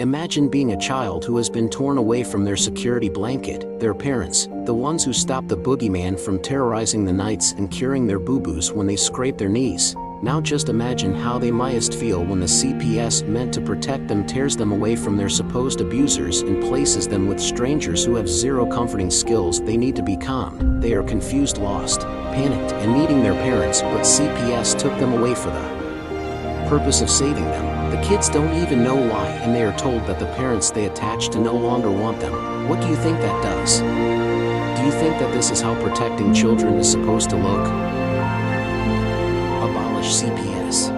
Imagine being a child who has been torn away from their security blanket, their parents, the ones who stop the boogeyman from terrorizing the nights and curing their boo-boos when they scrape their knees. Now just imagine how they must feel when the CPS meant to protect them tears them away from their supposed abusers and places them with strangers who have zero comforting skills. They need to be calm. They are confused, lost, panicked, and needing their parents, but CPS took them away for the purpose of saving them. The kids don't even know why, and they are told that the parents they attach to no longer want them. What do you think that does? Do you think that this is how protecting children is supposed to look? Abolish CPS.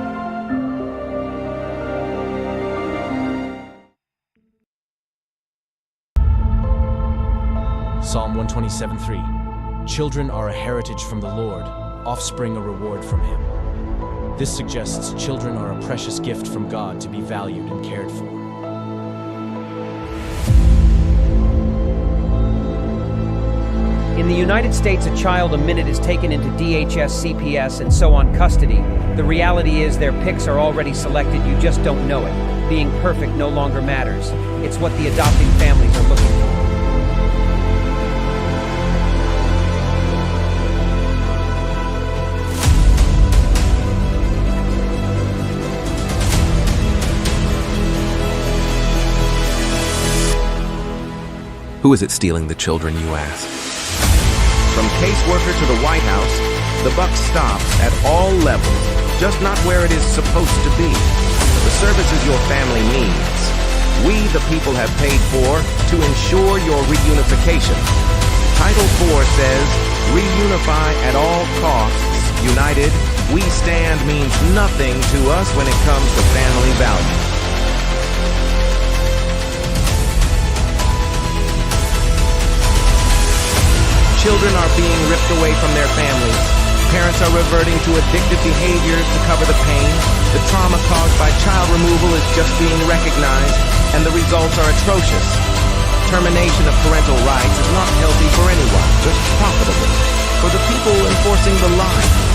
Psalm 127:3. Children are a heritage from the Lord, offspring a reward from Him. This suggests children are a precious gift from God to be valued and cared for. In the United States, a child a minute is taken into DHS, CPS, and so on custody. The reality is their pics are already selected, you just don't know it. Being perfect no longer matters. It's what the adopting families are looking for. Who is it stealing the children, you ask? From caseworker to the White House, the buck stops at all levels, just not where it is supposed to be. The services your family needs, we the people have paid for to ensure your reunification. Title IV says, reunify at all costs. United, we stand means nothing to us when it comes to family values. Children are being ripped away from their families. Parents are reverting to addictive behaviors to cover the pain. The trauma caused by child removal is just being recognized, and the results are atrocious. Termination of parental rights is not healthy for anyone, just profitable for the people enforcing the line.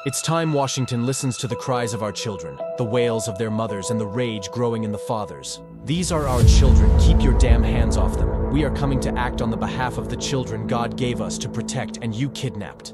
It's time Washington listens to the cries of our children, the wails of their mothers, and the rage growing in the fathers. These are our children. Keep your damn hands off them. We are coming to act on the behalf of the children God gave us to protect, and you kidnapped.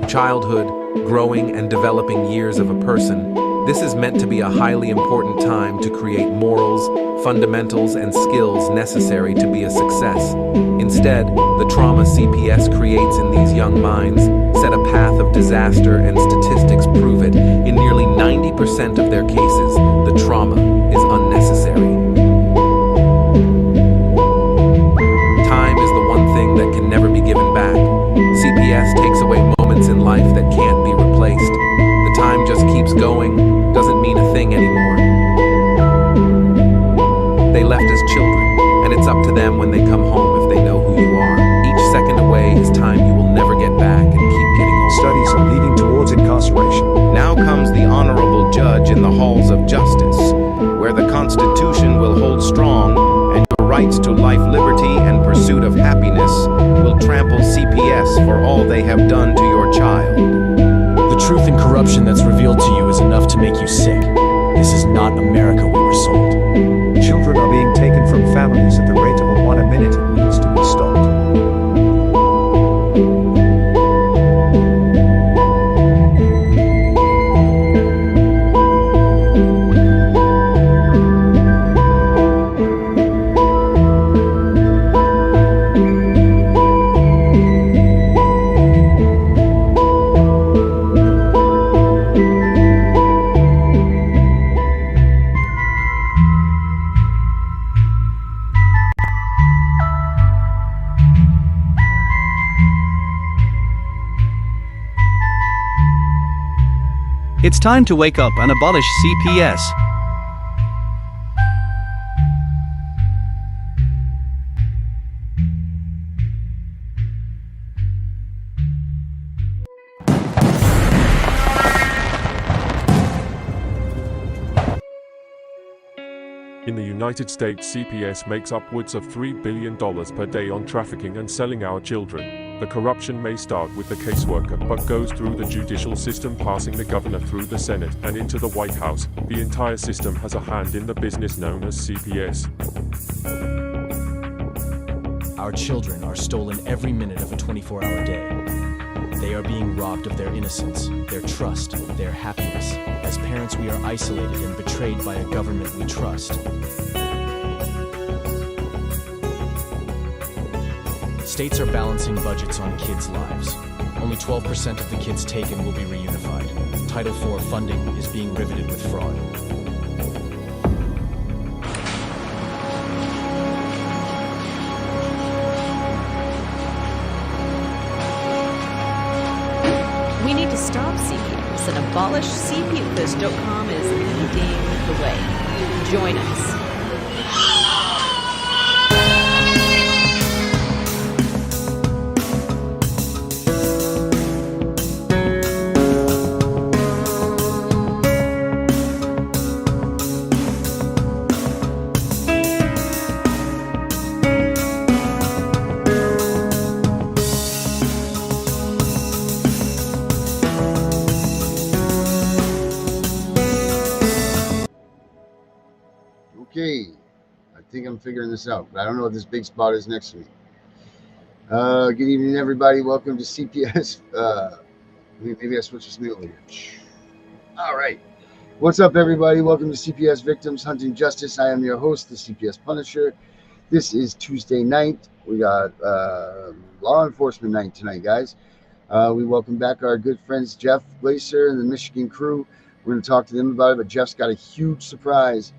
Childhood, growing and developing years of a person. This is meant to be a highly important time to create morals, fundamentals, and skills necessary to be a success. Instead, the trauma CPS creates in these young minds set a path of disaster, and statistics prove it. In nearly 90% of their cases, the trauma is unnecessary. Time is the one thing that can never be given back. CPS takes away moments in life that can't be replaced. The time just keeps going, doesn't mean a thing anymore. They left as children, and it's up to them when they come home if they know who you are. Each second away is time you will never get back and keep getting older. Studies are leading towards incarceration. Now comes the honorable judge in the halls of justice, where the Constitution will hold strong and your rights to life, liberty, and pursuit of happiness will trample CPS for all they have done to your child. The truth and corruption that's revealed to you is enough to make you sick. This is not America we were sold. Children are being taken from families at the rate of one a minute. It needs to be stopped. It's time to wake up and abolish CPS. In the United States, CPS makes upwards of $3 billion per day on trafficking and selling our children. The corruption may start with the caseworker, but goes through the judicial system, passing the governor through the Senate and into the White House. The entire system has a hand in the business known as CPS. Our children are stolen every minute of a 24-hour day. They are being robbed of their innocence, their trust, their happiness. As parents, we are isolated and betrayed by a government we trust. States are balancing budgets on kids' lives. Only 12% of the kids taken will be reunified. Title IV funding is being riveted with fraud. We need to stop CPS and abolish CPS.com is leading the way. Join us. Okay, I think I'm figuring this out, but I don't know what this big spot is next to me. Good evening, everybody. Welcome to CPS. Maybe I switch this over here. All right. What's up, everybody? Welcome to CPS Victims Hunting Justice. I am your host, the CPS Punisher. This is Tuesday night. We got law enforcement night tonight, guys. We welcome back our good friends Jeff Glaser and the Michigan crew. We're going to talk to them about it, but Jeff's got a huge surprise.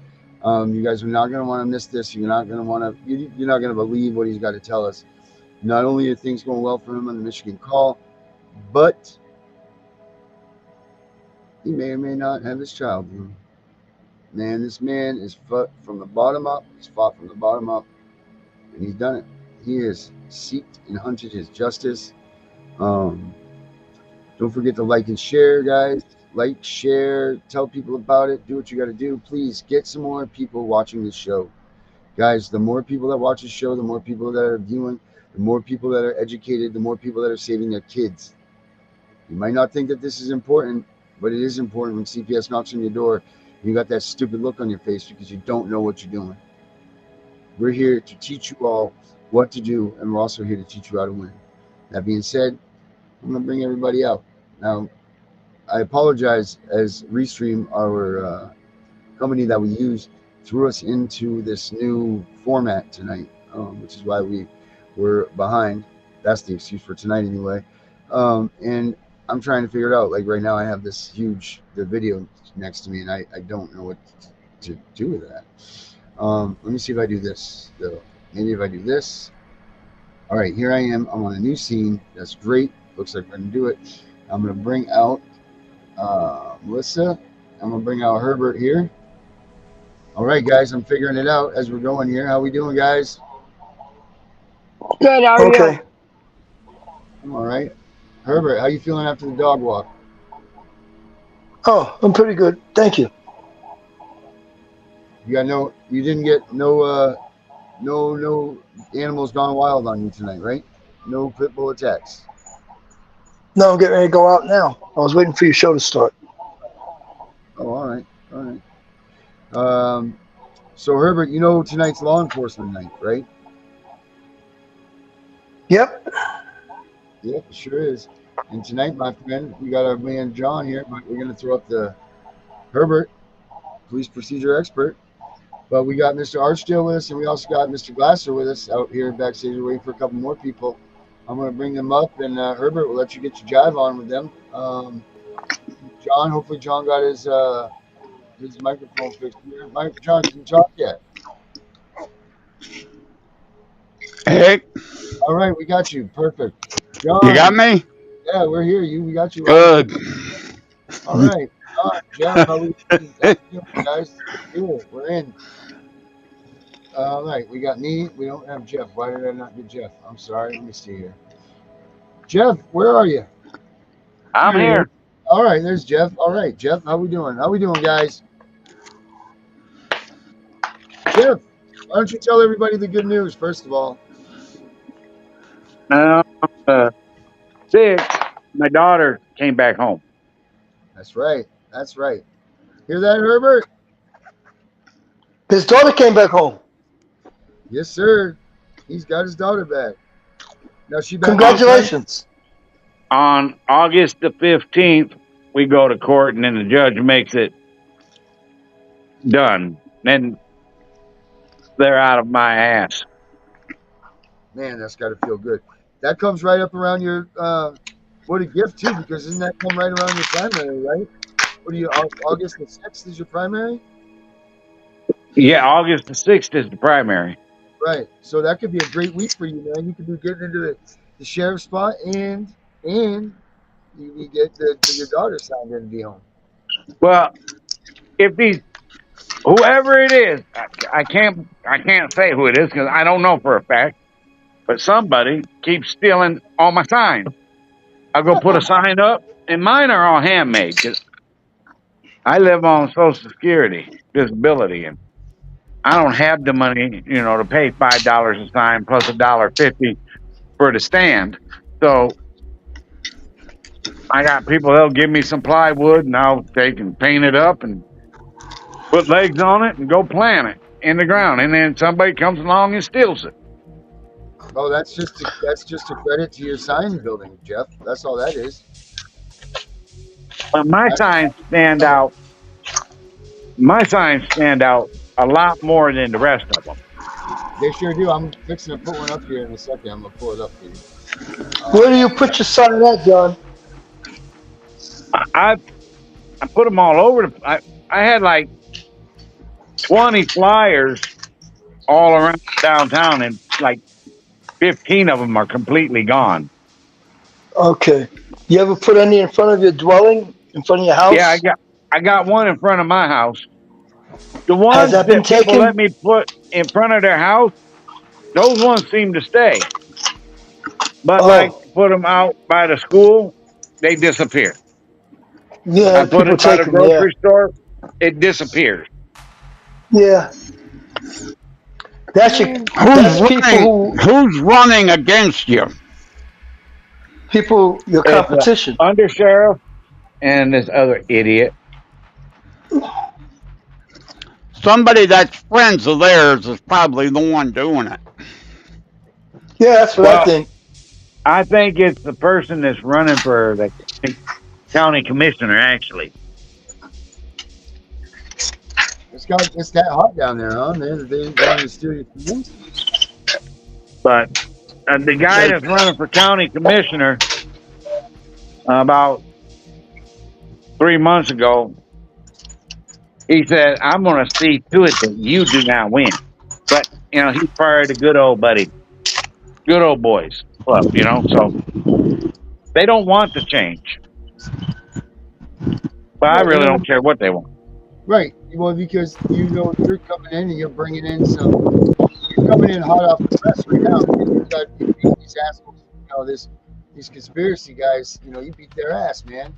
You guys are not going to want to miss this. You're not going to believe what he's got to tell us. Not only are things going well for him on the Michigan call, but he may or may not have his child. Man, this man is fought from the bottom up. He's fought from the bottom up, and he's done it. He has seeked and hunted his justice. Don't forget to like and share, guys. Like, share, tell people about it. Do what you got to do. Please get some more people watching this show. Guys, the more people that watch this show, the more people that are viewing, the more people that are educated, the more people that are saving their kids. You might not think that this is important, but it is important when CPS knocks on your door and you got that stupid look on your face because you don't know what you're doing. We're here to teach you all what to do, and we're also here to teach you how to win. That being said, I'm going to bring everybody out. Now, I apologize as Restream, our company that we use, threw us into this new format tonight, which is why we were behind. That's the excuse for tonight anyway. And I'm trying to figure it out. Like right now I have this the video next to me and I don't know what to do with that. Let me see if I do this though. Maybe if I do this. All right, here I am. I'm on a new scene. That's great. Looks like we're going to do it. I'm going to bring out Melissa. I'm going to bring out Herbert here. All right, guys, I'm figuring it out as we're going here. How we doing, guys? Good, how are you? I'm all right. Herbert, how you feeling after the dog walk? Oh, I'm pretty good. Thank you. You didn't get no animals gone wild on you tonight, right? No pit bull attacks. No, I'm getting ready to go out now. I was waiting for your show to start. Oh, all right. So Herbert, tonight's law enforcement night, right? Yep. Yep, it sure is. And tonight, my friend, we got our man John here, but we're going to throw up the Herbert, police procedure expert. But we got Mr. Archdale with us, and we also got Mr. Glasser with us out here backstage. We're waiting for a couple more people. I'm going to bring them up, and Herbert, we'll let you get your jive on with them. John, hopefully John got his microphone fixed here. John, can you talk yet? Hey. All right, we got you. Perfect. John, You got me? Yeah, we're here. We got you. Good. All right. Jeff, how we doing, guys? Here, we're in. All right, we got me. We don't have Jeff. Why did I not get Jeff? I'm sorry. Let me see here. Jeff, where are you? I'm here. All right, there's Jeff. All right, Jeff, how we doing? How we doing, guys? Jeff, why don't you tell everybody the good news, first of all? Now, uh, 6, my daughter came back home. That's right. That's right. Hear that, Herbert? His daughter came back home. Yes, sir. He's got his daughter back. Now, she back on assignment? Congratulations. On August the 15th, we go to court, and then the judge makes it done. Then they're out of my ass. Man, that's got to feel good. That comes right up around your, what a gift, too, because doesn't that come right around your primary, right? What are you, August the 6th is your primary? Yeah, August the 6th is the primary. Right. So that could be a great week for you, man. You could be getting into the sheriff's spot and you get your daughter signed in to be home. Well, if these whoever it is, I can't say who it is because I don't know for a fact. But somebody keeps stealing all my signs. I'll go put a sign up, and mine are all handmade because I live on Social Security disability, and I don't have the money, to pay $5 a sign plus $1.50 for the stand. So I got people that'll give me some plywood, and I'll take and paint it up and put legs on it and go plant it in the ground, and then somebody comes along and steals it. Oh, that's just a credit to your sign building, Jeff. That's all that is. But my signs stand out. My signs stand out a lot more than the rest of them. They sure do. I'm fixing to put one up here in a second. I'm gonna pull it up for you. Where do you put your sign at, John? I put them all over. I had like 20 flyers all around downtown, and like 15 of them are completely gone. Okay. You ever put any in front of your dwelling, in front of your Yeah, house? I got one in front of my house. The Has ones that been that people let taken? me put in front of their house, those ones seem to stay. But like Oh, put them out by the school, they disappear. I yeah, put people it by the take them. Yeah, grocery store, it disappears. yeah. That's your, Who's that's people Who's running against you? your It's the competition. undersheriff and this other idiot. Somebody that's friends of theirs is probably the one doing it. Yeah, that's what I Well, think. I think it's the person that's running for the county commissioner, actually. It's that hot down there, huh? They want to steal your keys? But the guy that's running for county commissioner about 3 months ago, he said, "I'm going to see to it that you do not win." But he's part of the good old boys club. So they don't want the change. But I Well, really don't care what they want. right. Well, because you're coming in and you're bringing in you're coming in hot off the press right now. You beat these assholes, these conspiracy guys. You beat their ass, man,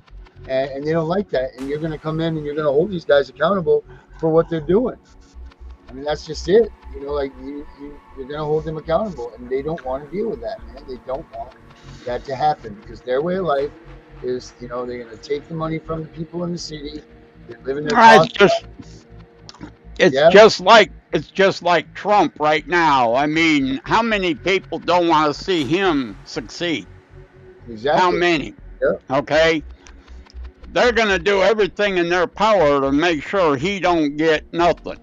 and they don't like that. And you're going to come in and you're going to hold these guys accountable for what they're doing. I mean, that's just it. You're going to hold them accountable, and they don't want to deal with that, man. They don't want that to happen because their way of life is, they're going to take the money from the people in the city. They're living their It's just like Trump right now. I mean, how many people don't want to see him succeed? Exactly. How many? Yep. Okay. They're going to do everything in their power to make sure he don't get nothing.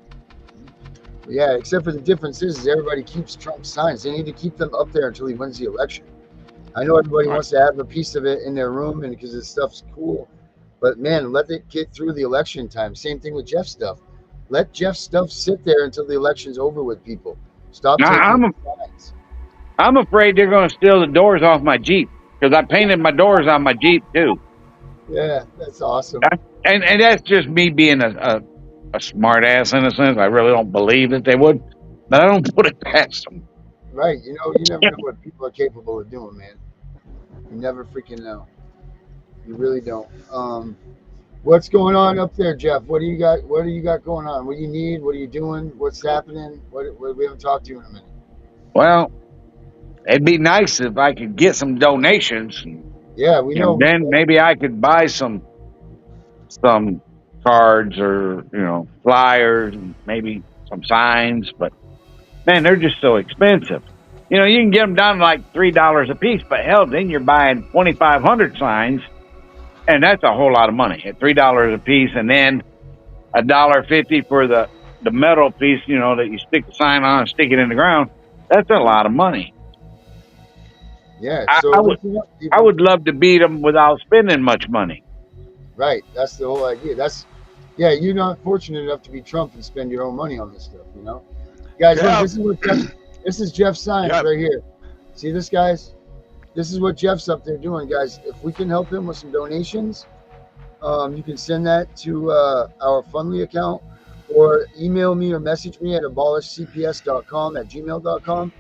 Yeah, except for the difference is everybody keeps Trump's signs. They need to keep them up there until he wins the election. I know everybody wants to have a piece of it in their room and because this stuff's cool. But man, let it get through the election time. Same thing with Jeff's stuff. Let Jeff's stuff sit there until the election's over with, people. Stop taking signs. I'm afraid they're going to steal the doors off my Jeep because I painted my doors on my Jeep too. Yeah, that's awesome. And that's just me being a smart ass in a sense. I really don't believe that they would, but I don't put it past them. Right. You never know what people are capable of doing, man. You never freaking know. You really don't. What's going on up there, Jeff? What do you got? What do you got going on? What do you need? What are you doing? What's happening? What we haven't talked to you in a minute. Well, it'd be nice if I could get some donations, Yeah, we know. and then maybe I could buy some cards or flyers and maybe some signs. But man, they're just so expensive. You can get them down to like $3 a piece, but hell, then you're buying 2,500 signs, and that's a whole lot of money at $3 a piece, and then $1.50 for the metal piece, that you stick the sign on and stick it in the ground. That's a lot of money. Yeah, I would love to beat them without spending much money. Right, that's the whole idea. You're not fortunate enough to be Trump and spend your own money on this stuff. Guys, look, this is Jeff's sign right here. See this, guys? This is what Jeff's up there doing, guys. If we can help him with some donations, you can send that to our Fundly account, or email me or message me at abolishcps.com@gmail.com,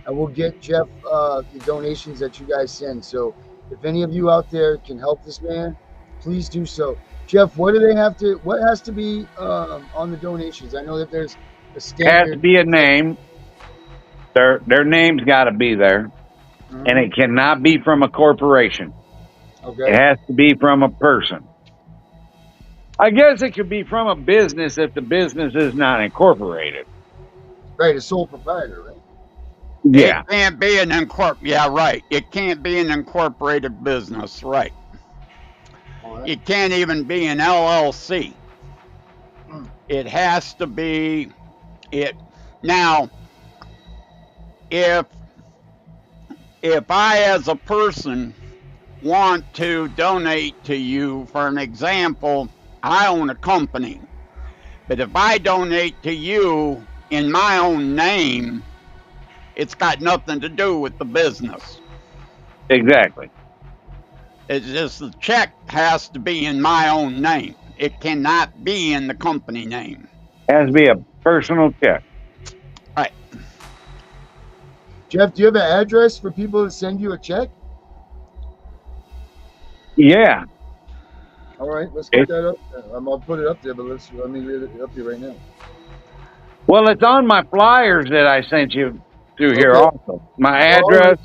and we'll get Jeff the donations that you guys send. So if any of you out there can help this man, please do so. Jeff, what has to be on the donations? I know that there's a standard. Has to be a name. Their name's got to be there, and it cannot be from a corporation. Okay. It has to be from a person. I guess it could be from a business if the business is not incorporated. Right, a sole proprietor, right? Yeah. It can't be right. It can't be an incorporated business, right? It can't even be an LLC. It has to be it. Now, if I as a person want to donate to you, for an example, I own a company, but if I donate to you in my own name, it's got nothing to do with the business. Exactly. It's just the check has to be in my own name. It cannot be in the company name. It has to be a personal check. Right. Jeff, do you have an address for people to send you a check? Yeah. All right, let's get that up there. I'll put it up there, but let me read it up here right now. Well, it's on my flyers that I sent you through here also. My address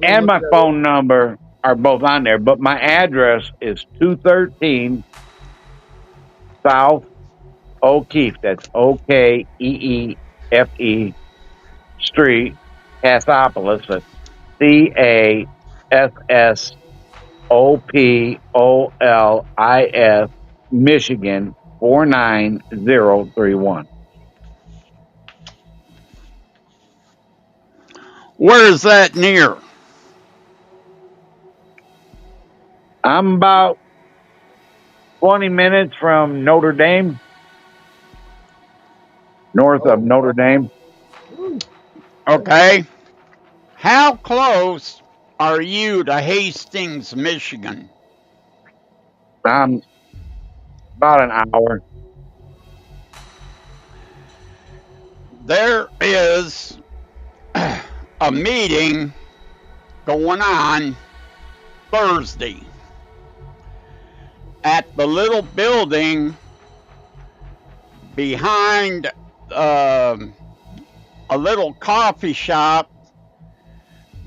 and my phone number are both on there, but my address is 213 South O'Keefe. That's Okeefe Street, Cassopolis. That's Cassopolis, Michigan 49031. Where is that near? I'm about 20 minutes from Notre Dame, north of Notre Dame. Okay. How close are you to Hastings, Michigan? I'm about an hour. There is a meeting going on Thursday at the little building behind a little coffee shop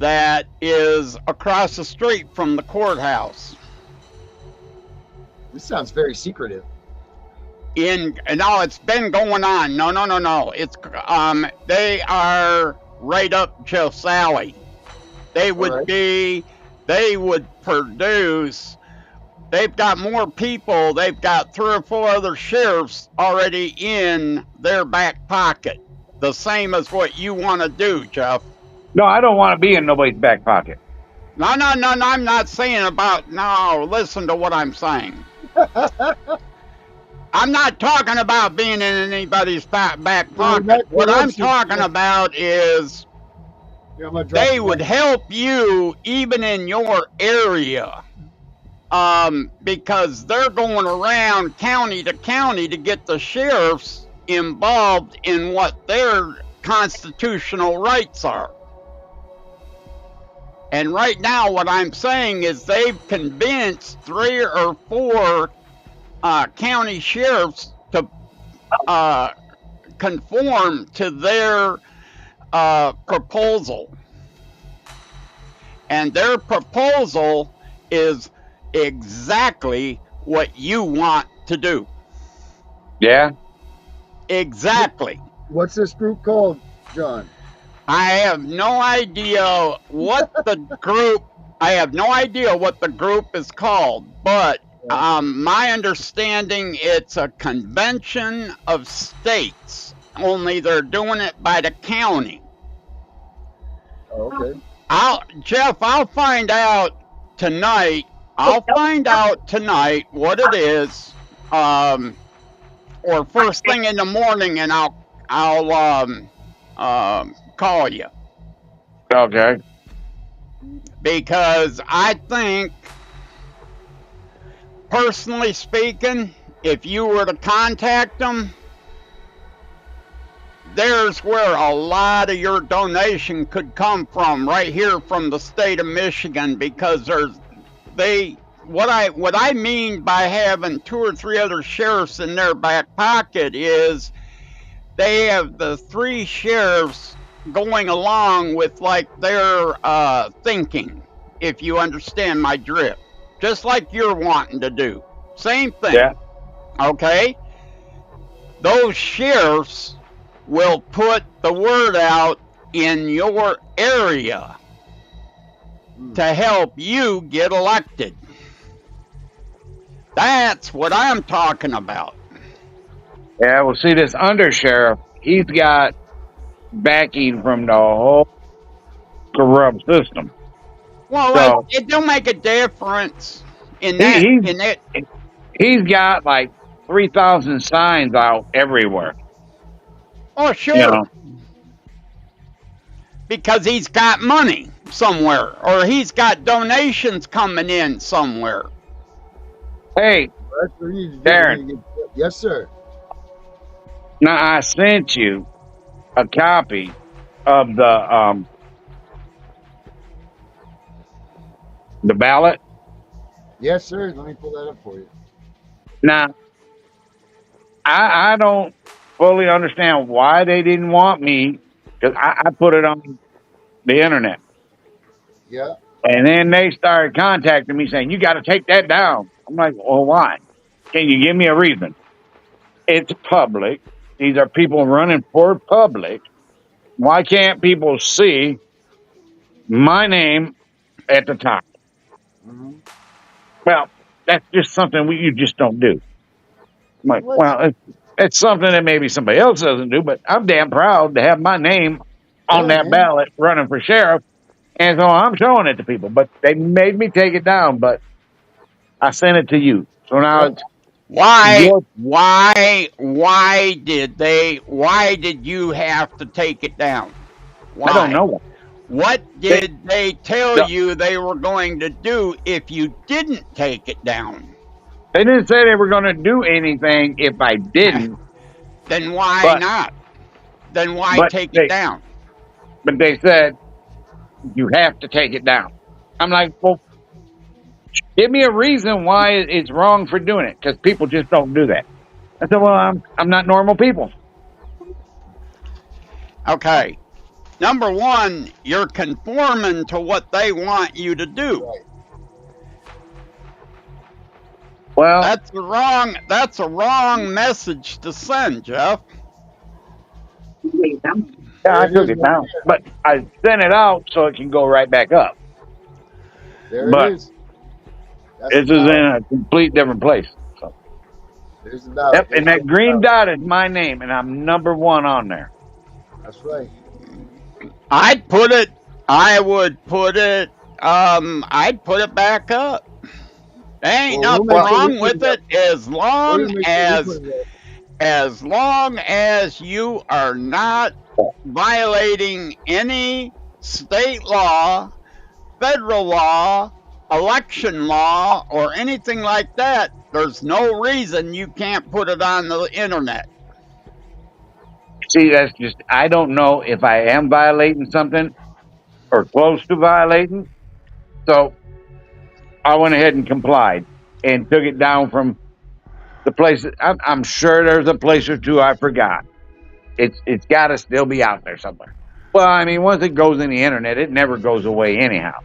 that is across the street from the courthouse. This sounds very secretive. No, it's been going on. No. It's they are right up Jeff's alley. They would produce. They've got more people. They've got 3 or 4 other sheriffs already in their back pocket. The same as what you want to do, Jeff. No, I don't want to be in nobody's back pocket. No, I'm not saying about, no, listen to what I'm saying. I'm not talking about being in anybody's back pocket. What I'm talking about is they would help you even in your area, because they're going around county to county to get the sheriffs involved in what their constitutional rights are. And right now what I'm saying is they've convinced 3 or 4 county sheriffs to conform to their proposal. And their proposal is exactly what you want to do. Yeah. Exactly. What's this group called, John? I have no idea what the group. I have no idea what the group is called, but my understanding it's a convention of states. Only they're doing it by the county. Oh, okay. Jeff, I'll find out tonight. I'll find out tonight what it is, or first thing in the morning, and I'll call you. Okay. Because I think, personally speaking, if you were to contact them, there's where a lot of your donation could come from, right here from the state of Michigan, because what I mean by having 2 or 3 other sheriffs in their back pocket is they have the 3 sheriffs going along with like their thinking, if you understand my drift, just like you're wanting to do. Same thing. Yeah. Okay? Those sheriffs will put the word out in your area to help you get elected. That's what I'm talking about. Yeah, well, see, this undersheriff, he's got backing from the whole corrupt system. Well, So it don't make a difference in that. He's got like 3,000 signs out everywhere. Oh, sure. You know? Because he's got money somewhere, or he's got donations coming in somewhere. Hey, Darren. Yes, sir. Now, I sent you a copy of the ballot. Yes, sir. Let me pull that up for you. Now, I don't fully understand why they didn't want me, because I put it on the internet. Yeah. And then they started contacting me saying, you got to take that down. I'm like, well, why? Can you give me a reason? It's public. These are people running for public. Why can't people see my name at the top? Mm-hmm. Well, that's just something you just don't do. I'm like, well, it's something that maybe somebody else doesn't do, but I'm damn proud to have my name on that ballot running for sheriff. And so I'm showing it to people, but they made me take it down, but I sent it to you. So now it's why did you have to take it down? Why? I don't know. What did they tell you they were going to do if you didn't take it down? They didn't say they were going to do anything if I didn't. Then why not? Then why take it down? But they said, you have to take it down. I'm like, well, give me a reason why it's wrong for doing it, because people just don't do that. I said, well, I'm not normal people. Okay. Number one, you're conforming to what they want you to do. Right. Well, that's a wrong message to send, Jeff. Yeah, I took it down, but I sent it out so it can go right back up. There it is. This is in a complete different place. So. There's the ballot. Yep, and that green dot is my name, and I'm number 1 on there. That's right. I'd put it back up. There ain't nothing wrong with it as long as you are not violating any state law, federal law, election law, or anything like that. There's no reason you can't put it on the internet. See, that's just, I don't know if I am violating something or close to violating. So I went ahead and complied and took it down from The place, I'm sure there's a place or two I forgot. It's got to still be out there somewhere. Well, I mean, once it goes in the internet, it never goes away anyhow.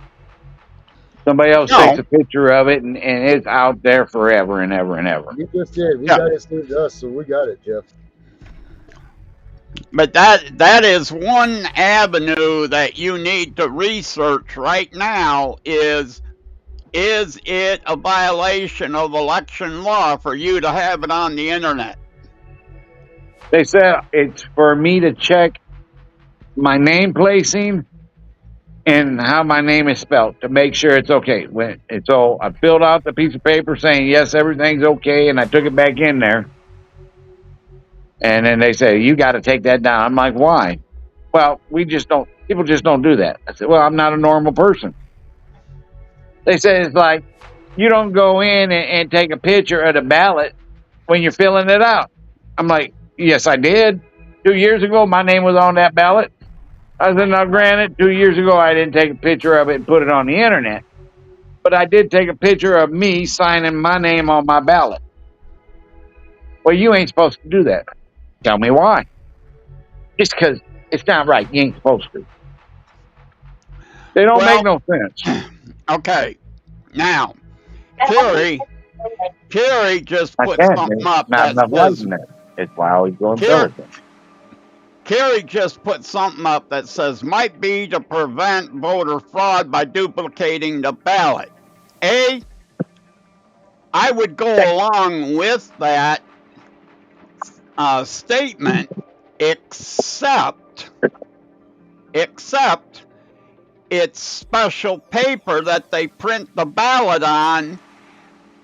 Somebody else takes No, a picture of it, and it's out there forever and ever and ever. You just said we yeah, got it saved to us, so we got it, Jeff. but that is one avenue that you need to research right now. Is it a violation of election law for you to have it on the internet? They said it's for me to check my name placing and how my name is spelled to make sure it's okay. When it's all, I filled out the piece of paper saying yes, everything's okay, and I took it back in there. And then they say, you got to take that down. I'm like, why? Well, people just don't do that. I said, well, I'm not a normal person. They say it's like, you don't go in and take a picture of the ballot when you're filling it out. I'm like, yes, I did. 2 years ago, my name was on that ballot. I said, now granted, 2 years ago, I didn't take a picture of it and put it on the internet, but I did take a picture of me signing my name on my ballot. Well, you ain't supposed to do that. Tell me why. Just because it's not right. You ain't supposed to. They don't make no sense. Okay, now Kerry just I put can't. something There's up not that enough light says in there. It's why I always go in Kerry, Pelican. Kerry just put something up that says might be to prevent voter fraud by duplicating the ballot. I would go along with that statement, except it's special paper that they print the ballot on,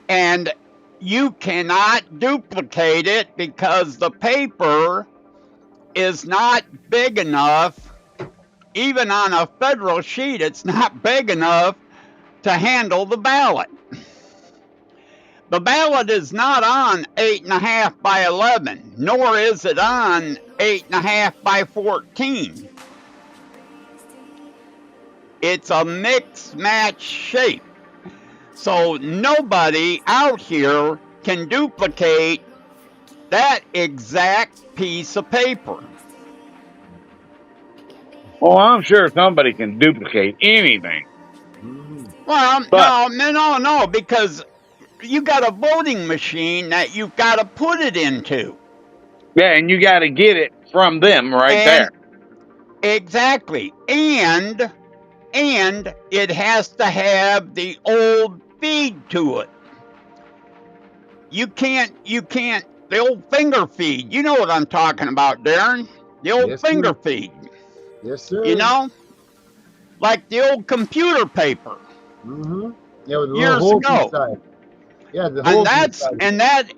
and you cannot duplicate it because the paper is not big enough. Even on a federal sheet, it's not big enough to handle the ballot. The ballot is not on 8.5 by 11, nor is it on 8.5 by 14. It's a mixed match shape. So nobody out here can duplicate that exact piece of paper. Well, I'm sure somebody can duplicate anything. Well, But no, because you got a voting machine that you've got to put it into. yeah, and you got to get it from them right there. Exactly. And it has to have the old feed to it. You can't the old finger feed. You know what I'm talking about, Darren. The old finger feed. Yes, sir. You know? Like the old computer paper. Mm-hmm. Yeah, with the years little hole ago. inside. Yeah, the hole inside. And that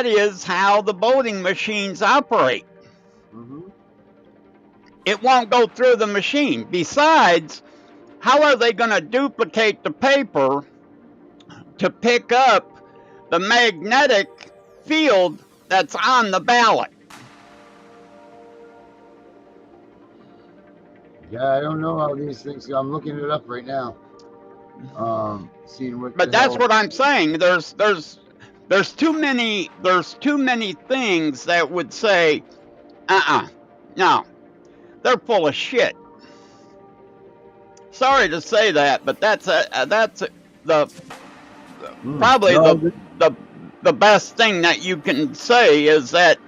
is how the voting machines operate. Mm-hmm. It won't go through the machine. Besides, how are they going to duplicate the paper to pick up the magnetic field that's on the ballot? Yeah, I don't know how these things. I'm looking it up right now. Seeing what. But that's what I'm saying. There's too many things that would say, no, they're full of shit. Sorry to say that, but that's probably the best thing that you can say is that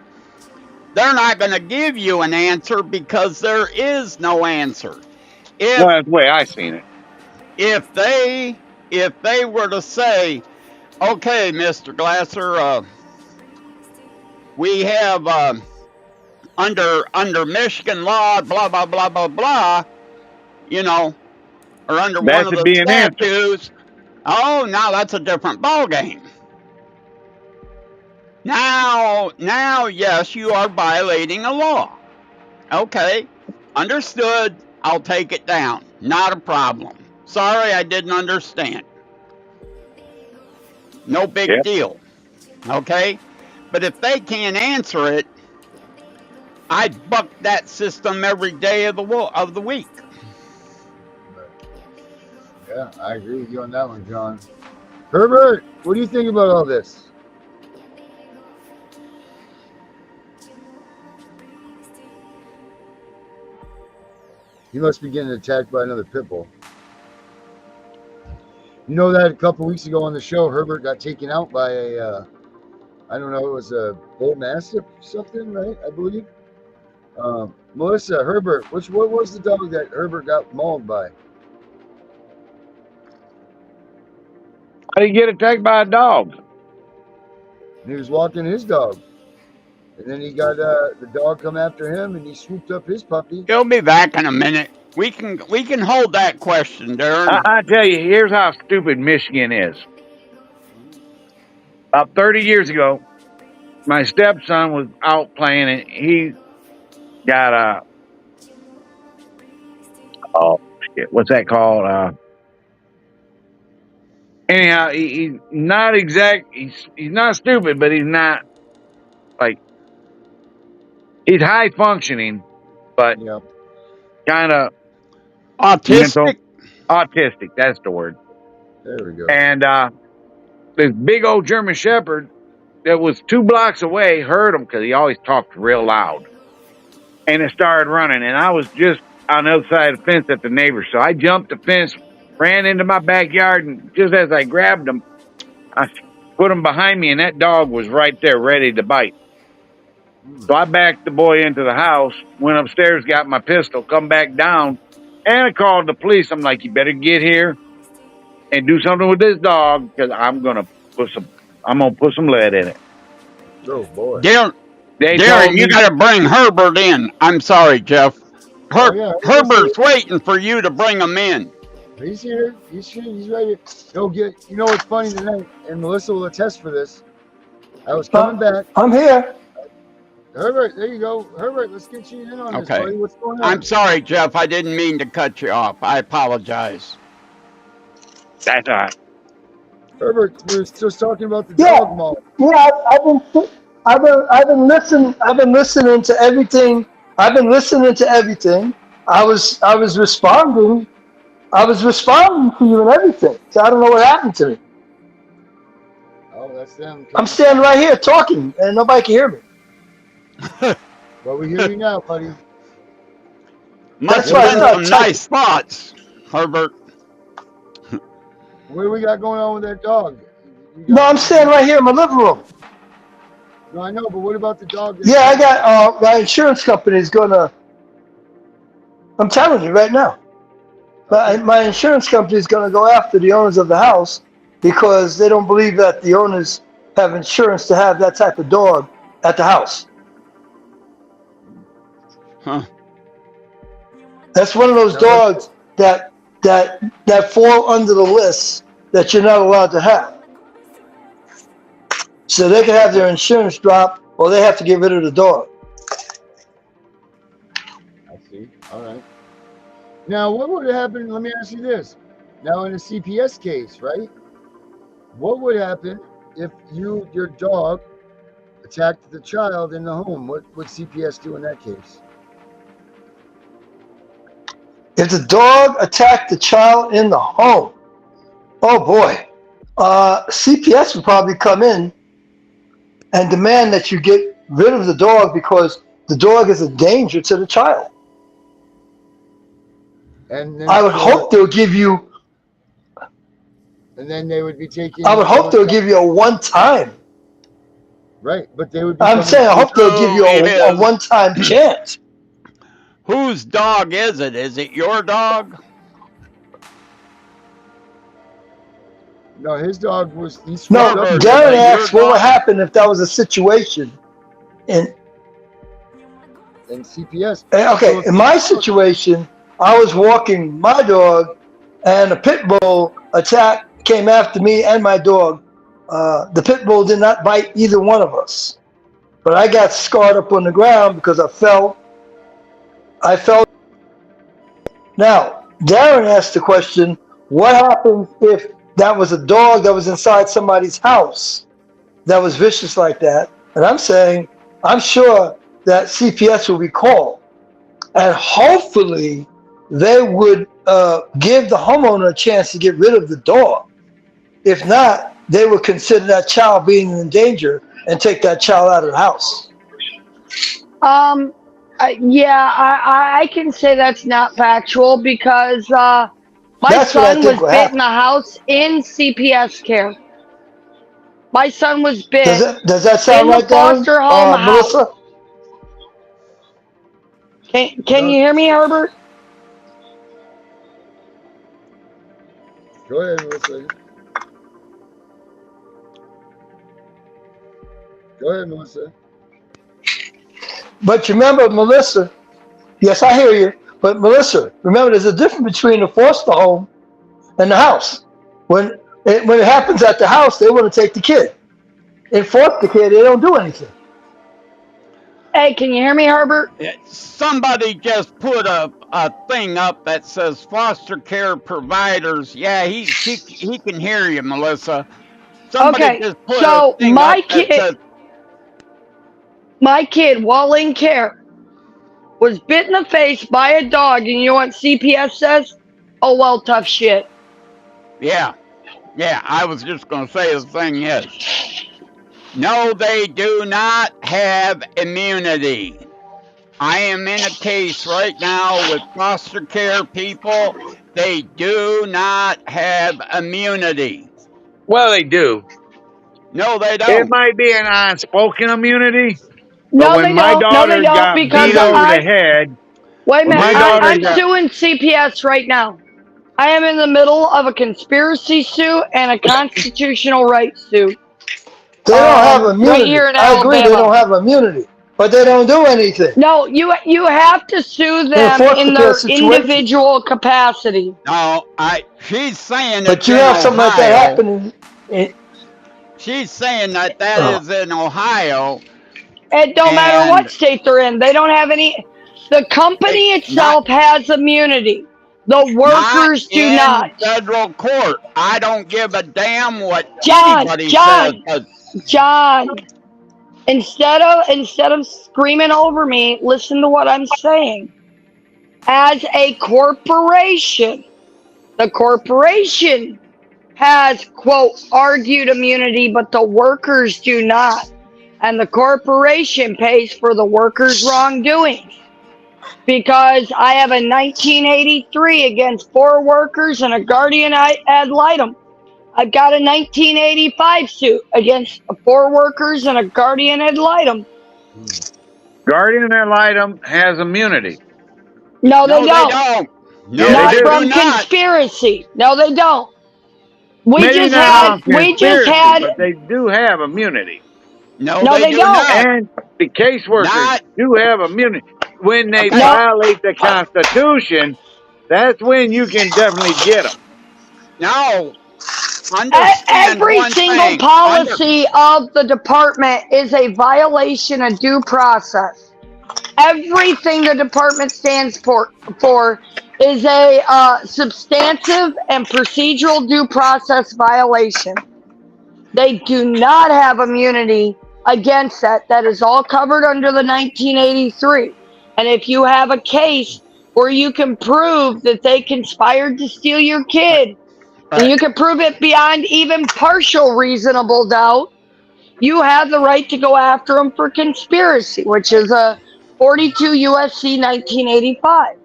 they're not going to give you an answer because there is no answer. Well, that's the way I seen it. If they were to say, okay, Mr. Glasser, we have under Michigan law, blah blah blah blah blah, you know, or under That one of should the be an statutes. Oh, now that's a different ballgame. Now, yes, you are violating a law. Okay, understood. I'll take it down. Not a problem. Sorry, I didn't understand. No big deal. Okay? But if they can't answer it, I'd buck that system every day of the week. Yeah, I agree with you on that one, John. Herbert, what do you think about all this? He must be getting attacked by another pit bull. You know that a couple weeks ago on the show, Herbert got taken out by a, I don't know, it was a bull mastiff or something, right? I believe. Melissa, Herbert, what was the dog that Herbert got mauled by? How did he get attacked by a dog? He was walking his dog. And then he got the dog come after him, and he swooped up his puppy. He'll be back in a minute. We can hold that question, Darren. I tell you, here's how stupid Michigan is. About 30 years ago, my stepson was out playing, and he got a what's that called? Anyhow, he's not he's not stupid, but he's not like he's high functioning, but kind of autistic. Autistic, that's the word. There we go. And this big old German Shepherd that was 2 blocks away heard him because he always talked real loud, and it started running. And I was just on the other side of the fence at the neighbor, so I jumped the fence, ran into my backyard, and just as I grabbed him, I put him behind me, and that dog was right there ready to bite. So I backed the boy into the house, went upstairs, got my pistol, come back down, and I called the police. I'm like, you better get here and do something with this dog, because I'm gonna put some lead in it. Oh boy. Darren, you got to bring Herbert in. I'm sorry, Jeff. Herbert's waiting for you to bring him in. He's here. He's ready. You know what's funny tonight, and Melissa will attest for this. I was coming back. I'm here. Herbert, there you go. Herbert, let's get you in on this, buddy. What's going on? I'm sorry, Jeff. I didn't mean to cut you off. I apologize. That's all right. Herbert, we were just talking about the dog maul. Yeah, I've been listening to everything. I was responding. I was responding to you and everything. So I don't know what happened to me. Oh, that's them. I'm standing right here talking, and nobody can hear me. Well, we hear you now, buddy. Must have been some nice thoughts, Herbert. What do we got going on with that dog? No, I'm standing right here in my living room. No, I know, but what about the dog? Yeah, I got my insurance company is gonna. I'm telling you right now, my insurance company is gonna go after the owners of the house because they don't believe that the owners have insurance to have that type of dog at the house. Huh? That's one of those dogs that fall under the list that you're not allowed to have. So they can have their insurance drop, or they have to get rid of the dog. I see. All right. Now, what would happen? Let me ask you this. Now, in a CPS case, right? What would happen if your dog attacked the child in the home? What would CPS do in that case? If the dog attacked the child in the home, oh boy, CPS would probably come in and demand that you get rid of the dog because the dog is a danger to the child. And then I would hope they'll give you. And then they would be taking. I would hope they'll give you a one-time. Right, but they would. Be I'm saying I hope they'll give you a one-time chance. Whose dog is it? Is it your dog? No, his dog was. No, Darren asked what would happen if that was a situation. In CPS. Okay, in my situation, I was walking my dog, and a pit bull came after me and my dog. The pit bull did not bite either one of us, but I got scarred up on the ground because I fell. Now, Darren asked the question, what happens if that was a dog that was inside somebody's house that was vicious like that? And I'm saying, I'm sure that CPS will be called. And hopefully they would give the homeowner a chance to get rid of the dog. If not, they would consider that child being in danger and take that child out of the house. Yeah, I can say that's not factual because my That's what I son think was will bit in happen. the house in CPS care. My son was bit Does that sound in the right, Darren? foster home house. Melissa? Can you hear me, Herbert? Go ahead, Melissa. Go ahead, Melissa. But you remember, Melissa, yes, I hear you. But Melissa, remember, there's a difference between the foster home and the house. When it happens at the house, they want to take the kid. In foster care, they don't do anything. Hey, can you hear me, Herbert? Somebody just put a thing up that says foster care providers. Yeah, he can hear you, Melissa. Somebody Okay, just put a so thing up that says, my kid, while in care, was bit in the face by a dog, and you know what CPS says? Oh well, tough shit. yeah, I was just going to say the thing is, no, they do not have immunity. I am in a case right now with foster care people. They do not have immunity. Well, they do. No, they It don't. might be an unspoken immunity, but No, when they my don't. No, they daughter don't, got because beat over the I head, wait a when minute. my daughter I'm got suing CPS right now. I am in the middle of a conspiracy suit and a constitutional rights suit. They don't have Right immunity. here in I agree, they Alabama. don't have immunity, but they don't do anything No, you have to sue in a them foster in care their situation. individual capacity. No, she's saying But it's you in have something like that Ohio. happening. She's saying that is in Ohio, It don't matter and what state they're in. They don't have any. The company not itself has immunity. The not workers do in not. federal court. I don't give a damn what John, anybody says. John, John. Instead of screaming over me, listen to what I'm saying. As a corporation, the corporation has, quote, argued immunity, but the workers do not. And the corporation pays for the workers' wrongdoing. Because I have a 1983 against 4 workers and a guardian ad litem. I've got a 1985 suit against 4 workers and a guardian ad litem. guardian ad litem has immunity. No, they No, they don't. don't. Yeah, No, they Not they do. do from not. conspiracy. No, they don't. Maybe not on conspiracy, but they do have immunity. No, No, they they do don't. not. And the caseworkers Not do have immunity. When they okay. violate the Constitution, that's when you can definitely get them. No, understand Every one single thing. policy of the department is a violation of due process. Everything the department stands for is a substantive and procedural due process violation. They do not have immunity against that. That is all covered under the 1983. And if you have a case where you can prove that they conspired to steal your kid, and you can prove it beyond even partial reasonable doubt, you have the right to go after them for conspiracy, which is a 42 USC 1985.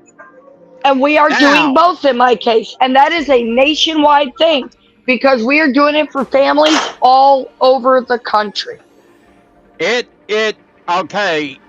And we are doing Now, both in my case. And that is a nationwide thing because we are doing it for families all over the country. okay.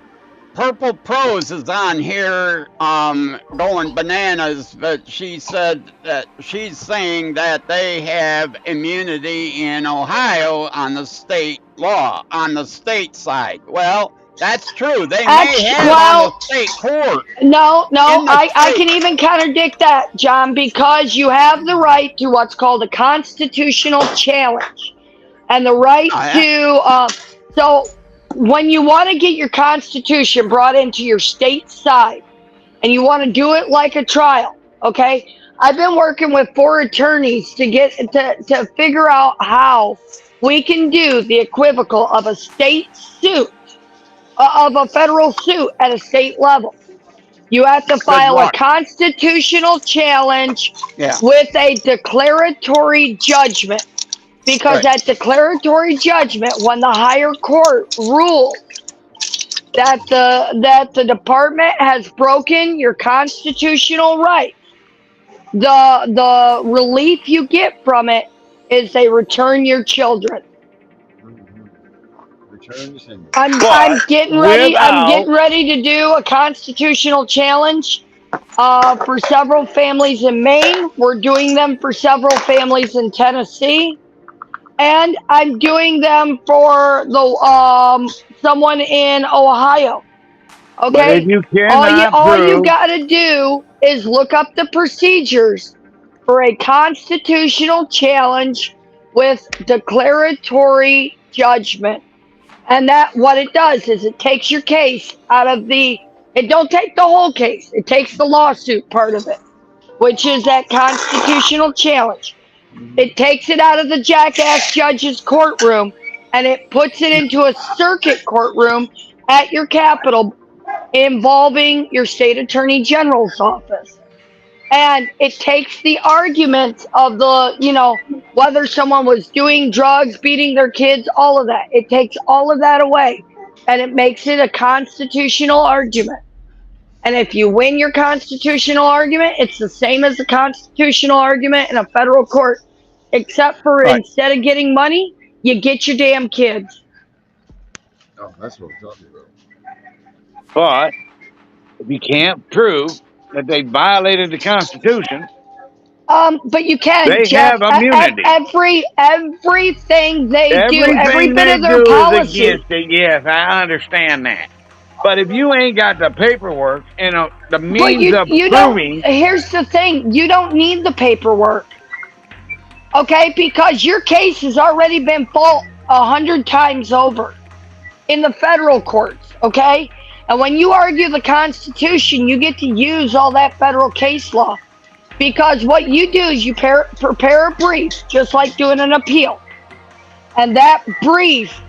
Purple Prose is on here going bananas, but she said that she's saying that they have immunity in Ohio on the state law, on the state side. Well, that's true. They may have on the state court. No, I can even contradict that, John, because you have the right to what's called a constitutional challenge. And the right to, so when you want to get your constitution brought into your state side and you want to do it like a trial, okay? I've been working with 4 attorneys to get to figure out how we can do the equivocal of a state suit, of a federal suit at a state level. You have to file a constitutional challenge with a declaratory judgment. Because that declaratory judgment, when the higher court rules that the department has broken your constitutional right. The relief you get from it is they return your children. Return to sender. I'm getting ready. I'm without getting ready to do a constitutional challenge for several families in Maine. We're doing them for several families in Tennessee, and I'm doing them for the someone in Ohio. But if Okay, you cannot all you prove, got to do is look up the procedures for a constitutional challenge with declaratory judgment. And that what it does is it takes your case out of the it don't take the whole case. It takes the lawsuit part of it, which is that constitutional challenge. It takes it out of the jackass judge's courtroom and it puts it into a circuit courtroom at your capital involving your state attorney general's office. And it takes the arguments of whether someone was doing drugs, beating their kids, all of that. It takes all of that away and it makes it a constitutional argument. And if you win your constitutional argument, it's the same as a constitutional argument in a federal court, except for right? instead of getting money, you get your damn kids. Oh, that's what we're talking about. But if you can't prove that they violated the Constitution, But you can, they Jeff. have immunity. Everything they do, every Everything bit they of their do is policy. against it. Yes, I understand that. But if you ain't got the paperwork and the But means of you proving, don't. Here's the thing: you don't need the paperwork, okay? Because your case has already been fought 100 times over in the federal courts, okay? And when you argue the Constitution, you get to use all that federal case law. Because what you do is you prepare a brief, just like doing an appeal. And that brief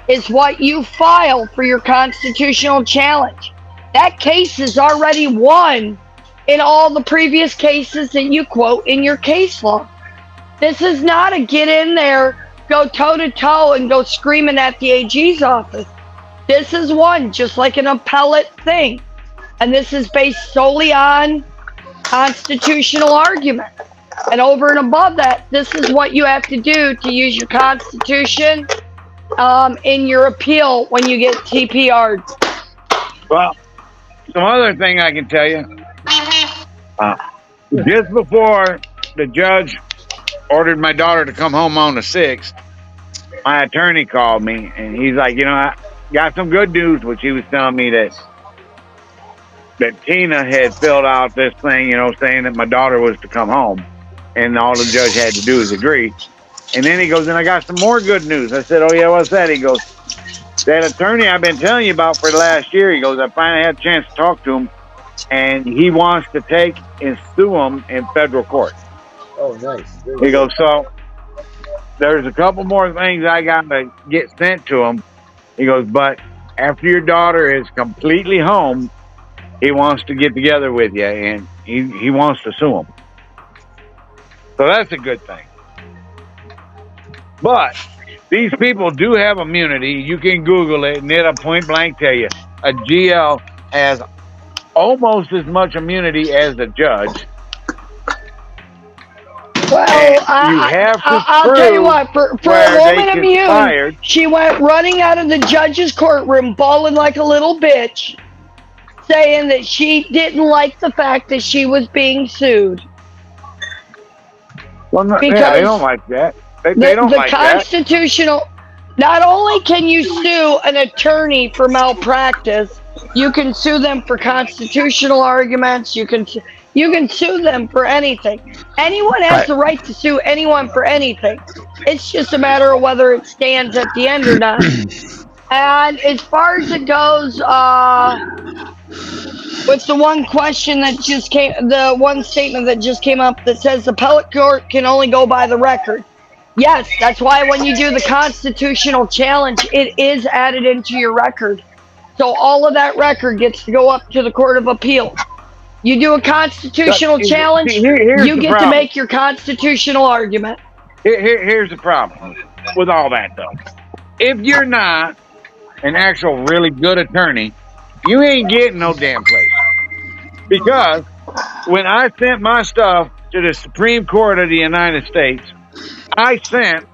is what you file for your constitutional challenge. That case is already won in all the previous cases that you quote in your case law. This is not a get in there, go toe to toe, and go screaming at the AG's office. This is one, just like an appellate thing. And this is based solely on constitutional argument. And over and above that, this is what you have to do to use your constitution in your appeal when you get TPR'd. well, some other thing I can tell you. Just before the judge ordered my daughter to come home on the 6th, my attorney called me and he's like, I got some good news, which he was telling me that Tina had filled out this thing, saying that my daughter was to come home, and all the judge had to do is agree. And then he goes, and I got some more good news. I said, oh yeah, what's that? He goes, that attorney I've been telling you about for the last year, he goes, I finally had a chance to talk to him, and he wants to take and sue him in federal court. Oh, nice. He goes, so there's a couple more things I got to get sent to him. He goes, but after your daughter is completely home, he wants to get together with you, and he wants to sue him. So that's a good thing. But these people do have immunity. You can Google it, and it'll point blank tell you a GL has almost as much immunity as the judge. Well, I'll tell you what, for a woman immune, she went running out of the judge's courtroom, bawling like a little bitch, saying that she didn't like the fact that she was being sued. Well, no, yeah, they don't like that. They don't like that. The constitutional. Not only can you sue an attorney for malpractice, you can sue them for constitutional arguments. You can sue them for anything. Anyone has the right to sue anyone for anything. It's just a matter of whether it stands at the end or not. And as far as it goes, with the one question that just came, the one statement that just came up that says the appellate court can only go by the record. Yes, that's why when you do the constitutional challenge, it is added into your record. So all of that record gets to go up to the Court of Appeal. You do a constitutional challenge, you get to make your constitutional argument. Here's the problem with all that, though. If you're not an actual really good attorney, you ain't getting no damn place. Because when I sent my stuff to the Supreme Court of the United States, I sent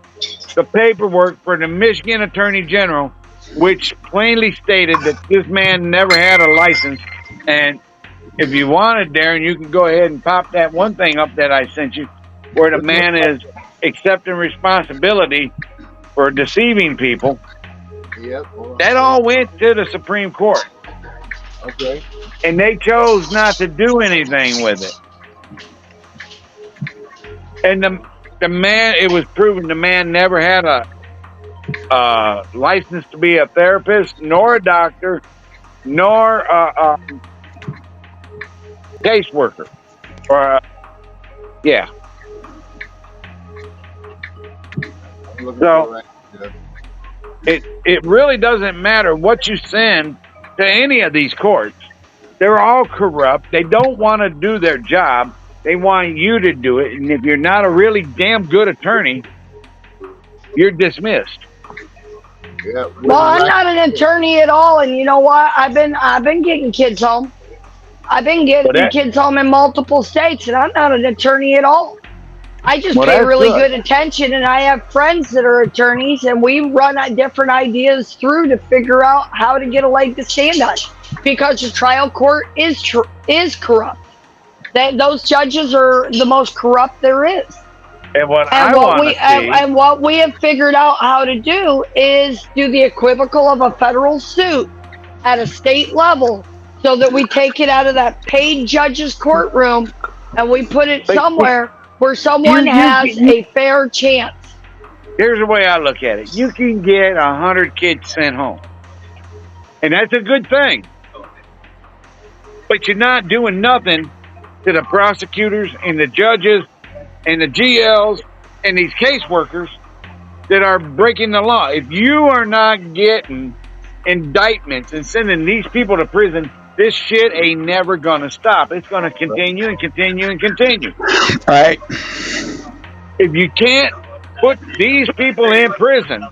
the paperwork for the Michigan Attorney General, which plainly stated that this man never had a license. And if you wanted, Darren, you can go ahead and pop that one thing up that I sent you, where the man is accepting responsibility for deceiving people. Yep. That all went to the Supreme Court. Okay. And they chose not to do anything with it. And the man, it was proven the man never had a license to be a therapist, nor a doctor, nor a caseworker. Or yeah. So it really doesn't matter what you send to any of these courts. They're all corrupt. They don't want to do their job. They want you to do it. And if you're not a really damn good attorney, you're dismissed. Yeah. Well, I'm not an attorney at all, and you know what? I've been getting kids home. I've been getting kids home in multiple states, and I'm not an attorney at all. I just pay really good attention, and I have friends that are attorneys, and we run different ideas through to figure out how to get a leg to stand on. Because the trial court is corrupt. Those judges are the most corrupt there is. And what we have figured out how to do is do the equivocal of a federal suit at a state level, so that we take it out of that paid judge's courtroom and we put it somewhere where someone has a fair chance. Here's the way I look at it. You can get 100 kids sent home. And that's a good thing. But you're not doing nothing to the prosecutors and the judges and the GLs and these caseworkers that are breaking the law. If you are not getting indictments and sending these people to prison, this shit ain't never going to stop. It's going to continue and continue and continue. Right. If you can't put these people in prison,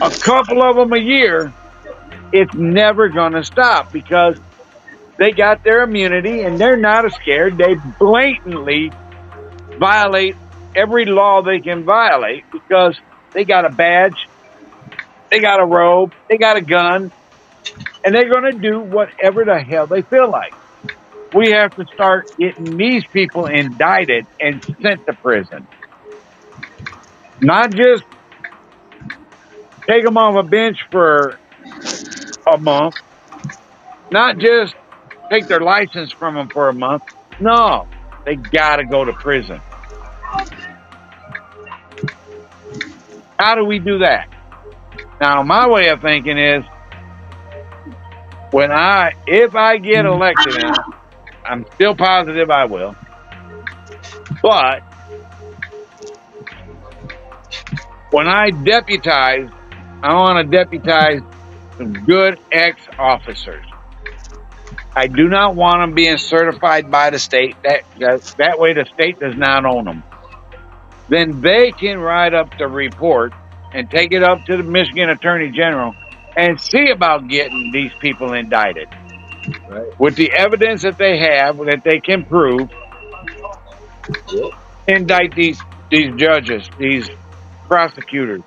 a couple of them a year, it's never going to stop because they got their immunity and they're not scared. They blatantly violate every law they can violate because they got a badge, they got a robe, they got a gun, and they're going to do whatever the hell they feel like. We have to start getting these people indicted and sent to prison. Not just take them off a bench for a month. Not just take their license from them for a month. No, they got to go to prison. How do we do that? Now, my way of thinking is, if I get elected, and I'm still positive I will, but when I deputize, I want to deputize some good ex-officers. I do not want them being certified by the state. That way the state does not own them. Then they can write up the report and take it up to the Michigan Attorney General and see about getting these people indicted. Right. With the evidence that they have, that they can prove, indict these judges, these prosecutors,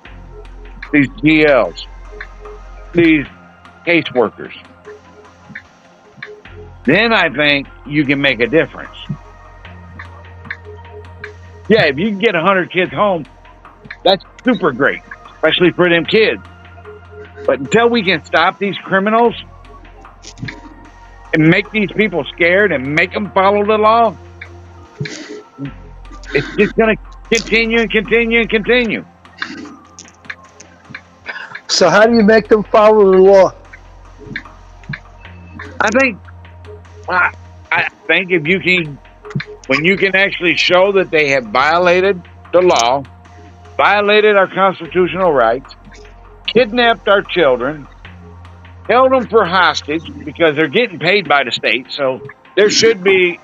these GLs, these caseworkers. Then I think you can make a difference. Yeah, if you can get 100 kids home, that's super great, especially for them kids. But until we can stop these criminals and make these people scared and make them follow the law, it's just going to continue and continue and continue. So how do you make them follow the law? I think if you can, when you can actually show that they have violated the law, violated our constitutional rights, kidnapped our children, held them for hostage because they're getting paid by the state, so there should be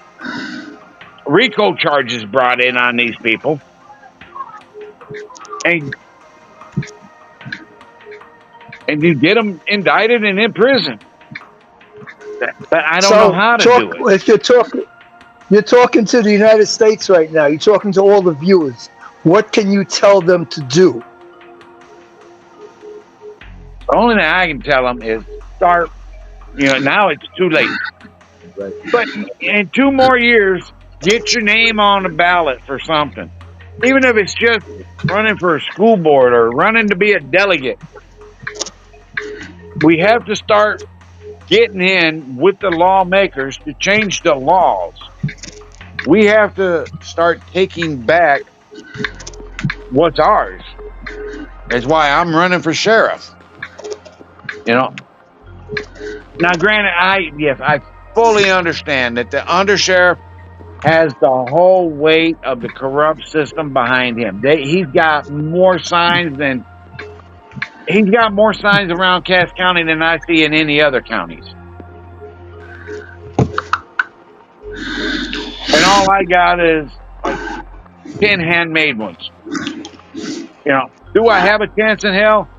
RICO charges brought in on these people. And and you get them indicted and in prison. But I don't know how to do it. If you're talking to the United States right now. You're talking to all the viewers. What can you tell them to do? The only thing I can tell them is start. Now it's too late. Right. But in 2 more years, get your name on the ballot for something. Even if it's just running for a school board or running to be a delegate. We have to start getting in with the lawmakers to change the laws. We have to start taking back what's ours. That's why I'm running for sheriff. Now, granted, I fully understand that the undersheriff has the whole weight of the corrupt system behind him. He's got more signs around Cass County than I see in any other counties. And all I got is like 10 handmade ones. Do I have a chance in hell?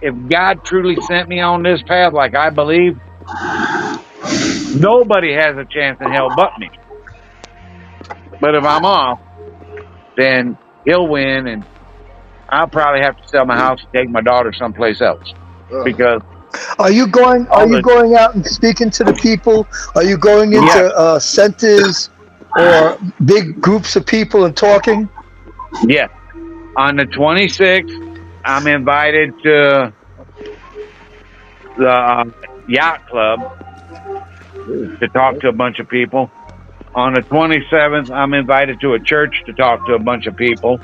If God truly sent me on this path like I believe, nobody has a chance in hell but me. But if I'm off, then he'll win, and I'll probably have to sell my house and take my daughter someplace else. Because Are you going out and speaking to the people? Are you going into centers or big groups of people and talking? Yeah. On the 26th, I'm invited to the yacht club to talk to a bunch of people. On the 27th, I'm invited to a church to talk to a bunch of people.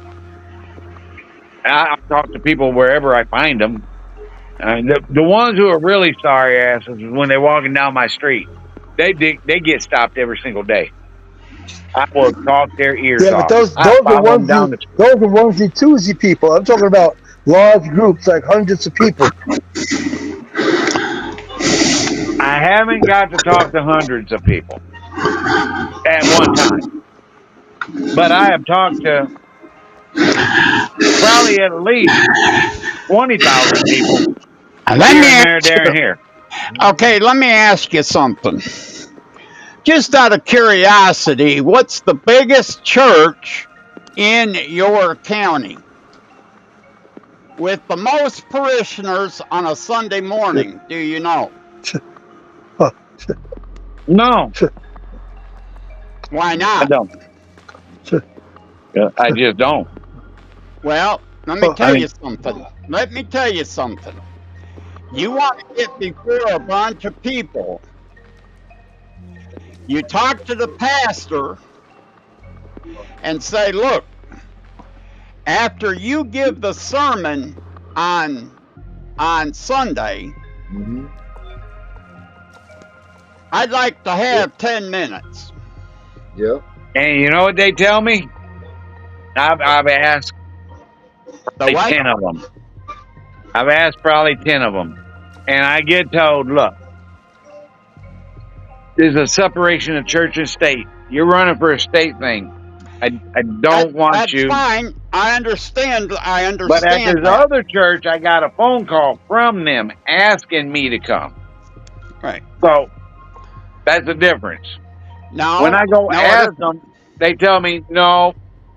I talk to people wherever I find them. The ones who are really sorry asses is when they're walking down my street. They get stopped every single day. I will talk their ears off. But those are the onesie twosie people. I'm talking about large groups, like hundreds of people. I haven't got to talk to hundreds of people at one time, but I have talked to probably at least 20,000 people. Here. Okay, let me ask you something. Just out of curiosity, what's the biggest church in your county with the most parishioners on a Sunday morning? Do you know? No. Why not? I don't. I just don't. Well, let me tell you something. Let me tell you something. You want to get before a bunch of people. You talk to the pastor and say, look, after you give the sermon on Sunday, I'd like to have 10 minutes. Yep. And you know what they tell me? I've asked probably 10 of them. I've asked probably 10 of them. And I get told, look, there's a separation of church and state. You're running for a state thing. I don't want you. That's fine. I understand. But at this other church, I got a phone call from them asking me to come. Right. So that's the difference. No. When I go ask them, they tell me, no,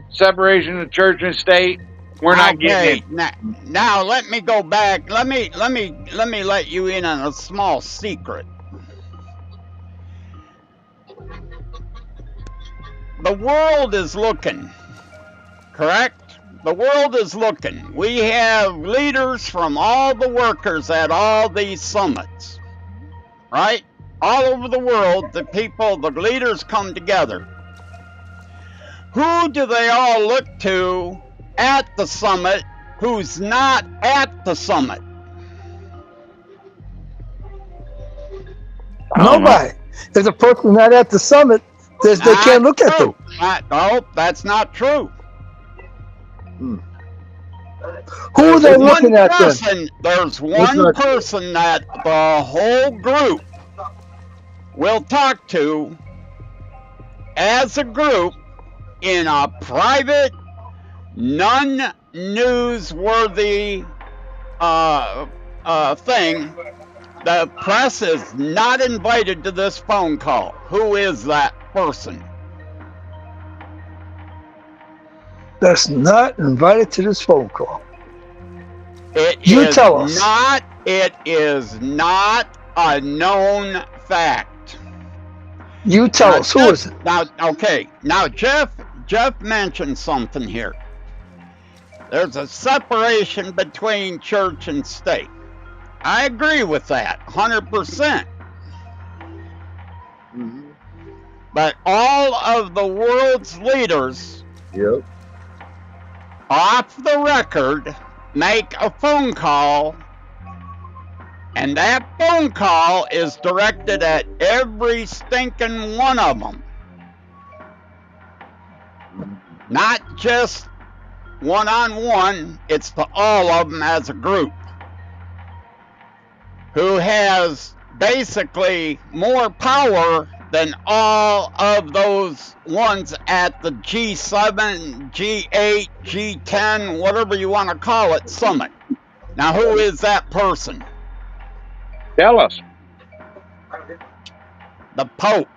separation of church and state. We're not getting it. Now let me go back. Let me let you in on a small secret. The world is looking, correct? The world is looking. We have leaders from all the workers at all these summits, right? All over the world, the leaders come together. Who do they all look to at the summit who's not at the summit? Nobody. There's a person not at the summit. They can't look at them. No, that's not true. Who are they looking at then? There's one person that the whole group will talk to as a group in a private, non-newsworthy thing, the press is not invited to this phone call. Who is that person? That's not invited to this phone call. You tell us. It is not a known fact. You tell us. Who is it? Now, Jeff mentioned something here. There's a separation between church and state. I agree with that, 100%. But all of the world's leaders, off the record, make a phone call, and that phone call is directed at every stinking one of them. Not just one-on-one, it's to all of them as a group, who has basically more power than all of those ones at the G7, G8, G10, whatever you want to call it, summit. Now, who is that person? Tell us. The Pope.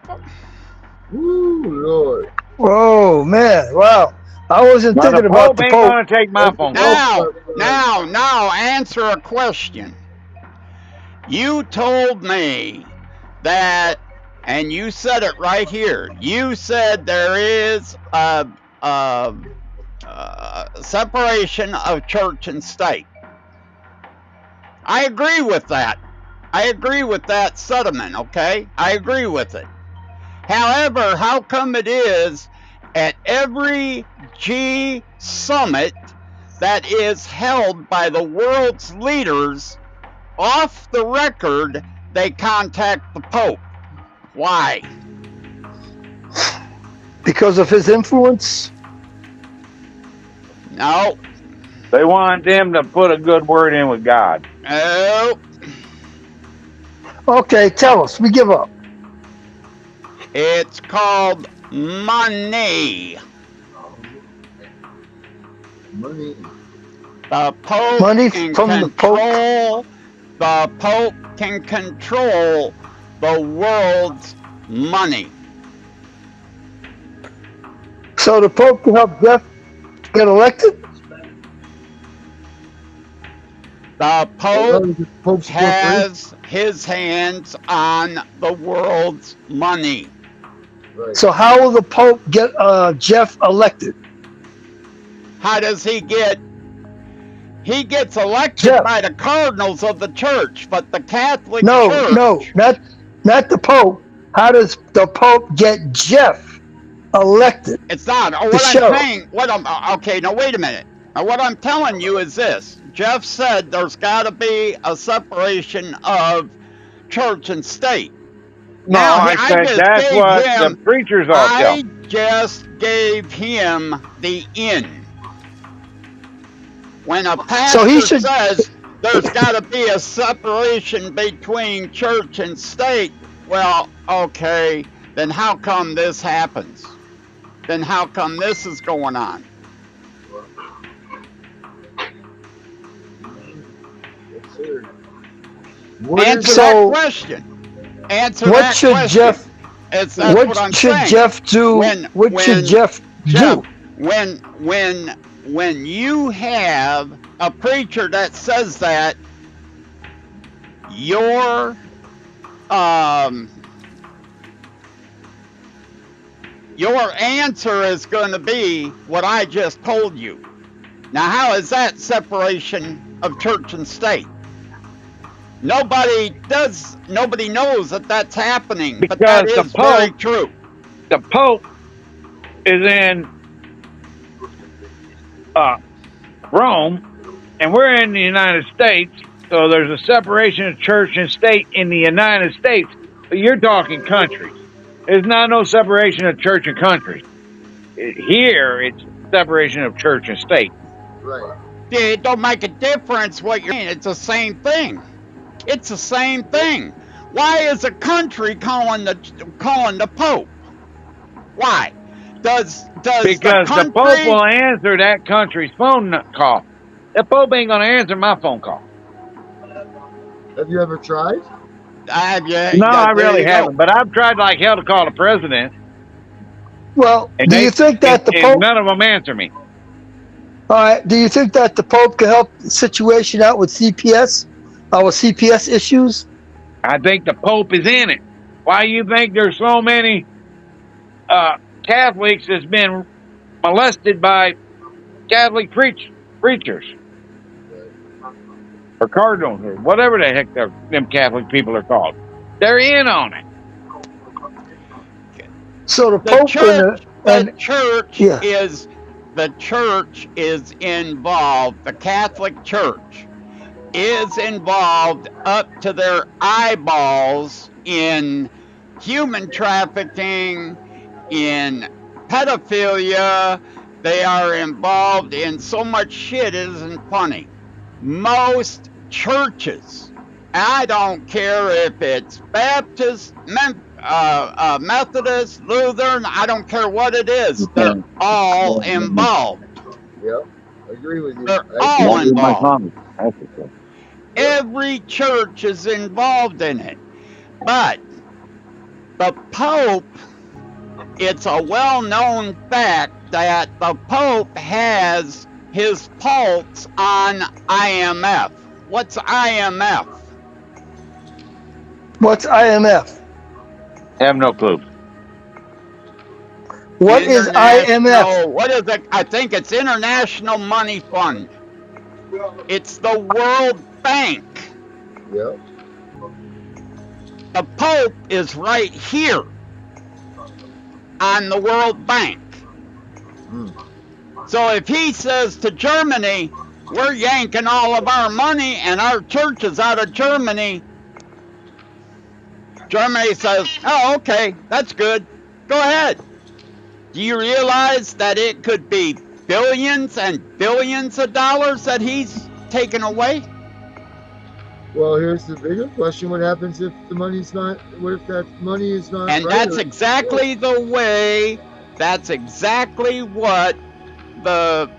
Ooh, Lord. Oh, man. Wow. I wasn't thinking about the Pope. Pope. Ain't gonna take my phone call. Now, answer a question. You told me that, and you said it right here. You said there is a separation of church and state. I agree with that. I agree with that sentiment, okay? I agree with it. However, how come it is at every G summit that is held by the world's leaders, off the record, they contact the Pope? Why? Because of his influence? No. They want them to put a good word in with God. No. Okay, tell us. We give up. It's called money. Money. The Pope Money can from the control. The Pope can control the world's money. So the Pope can help Jeff get elected? The Pope has his hands on the world's money. So how will the Pope get Jeff elected? How does he get? He gets elected by the cardinals of the church, but the Catholic Church. No, not the Pope. How does the Pope get Jeff elected? It's not. Okay, now wait a minute. Now what I'm telling you is this. Jeff said there's got to be a separation of church and state. No, I said that's what the preachers all tell. I just gave him the in. When a pastor says there's got to be a separation between church and state, well, okay, then how come this happens? Then how come this is going on? Answer that question. Answer that question. What should Jeff do? What should Jeff do? When you have a preacher that says that, your answer is going to be what I just told you. Now, how is that separation of church and state? Nobody knows that that's happening, because but that is very true. The Pope is in Rome, and we're in the United States, so there's a separation of church and state in the United States. But you're talking countries. There's not no separation of church and country. Here, it's separation of church and state. Right. It don't make a difference what you're saying. It's the same thing. It's the same thing. Why is a country calling the Pope? Why? Because the Pope will answer that country's phone call. The Pope ain't gonna answer my phone call. Have you ever tried? No, I There really you go. haven't. But I've tried like hell to call the president, Well, and do you think that the and Pope? none of them answer me. All right. Do you think that the Pope can help the situation out with CPS? With CPS issues? I think the Pope is in it. Why you think there's so many uh, Catholics that's been molested by Catholic preachers or cardinals or whatever the heck them Catholic people are called? They're in on it. So the The Pope and church, the and church yeah. is the church is involved. The Catholic Church is involved up to their eyeballs in human trafficking, in pedophilia. They are involved in so much shit, it isn't funny. Most churches, I don't care if it's Baptist, Methodist, Lutheran, I don't care what it is, they're all involved. Yep. I agree with you. They're I agree all with you. involved. That's for sure. Every church is involved in it. But the Pope, it's a well known fact that the Pope has his pulse on IMF. What's IMF? What's IMF? Have no clue. What is IMF? What is it? I think it's International Money Fund. It's the World Bank. Yep. The Pope is right here on the World Bank. So if he says to Germany, we're yanking all of our money and our church is out of Germany, Germany says, oh, okay, that's good. Go ahead. Do you realize that it could be billions and billions of dollars that he's taken away? Well, here's the bigger question: what happens if the money's not? What if that money is not? And right that's or- exactly the way. That's exactly what the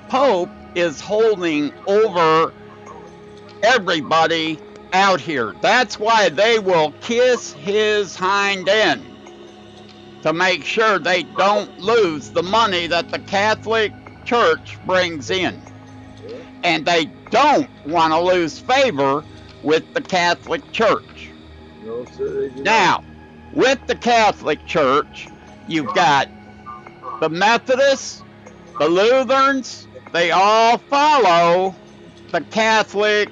Pope is holding over everybody out here. That's why they will kiss his hind end to make sure they don't lose the money that the Catholic Church brings in. And they don't want to lose favor with the Catholic Church. No, sir, they do Now, with the Catholic Church, you've got the Methodists, the Lutherans, they all follow the Catholic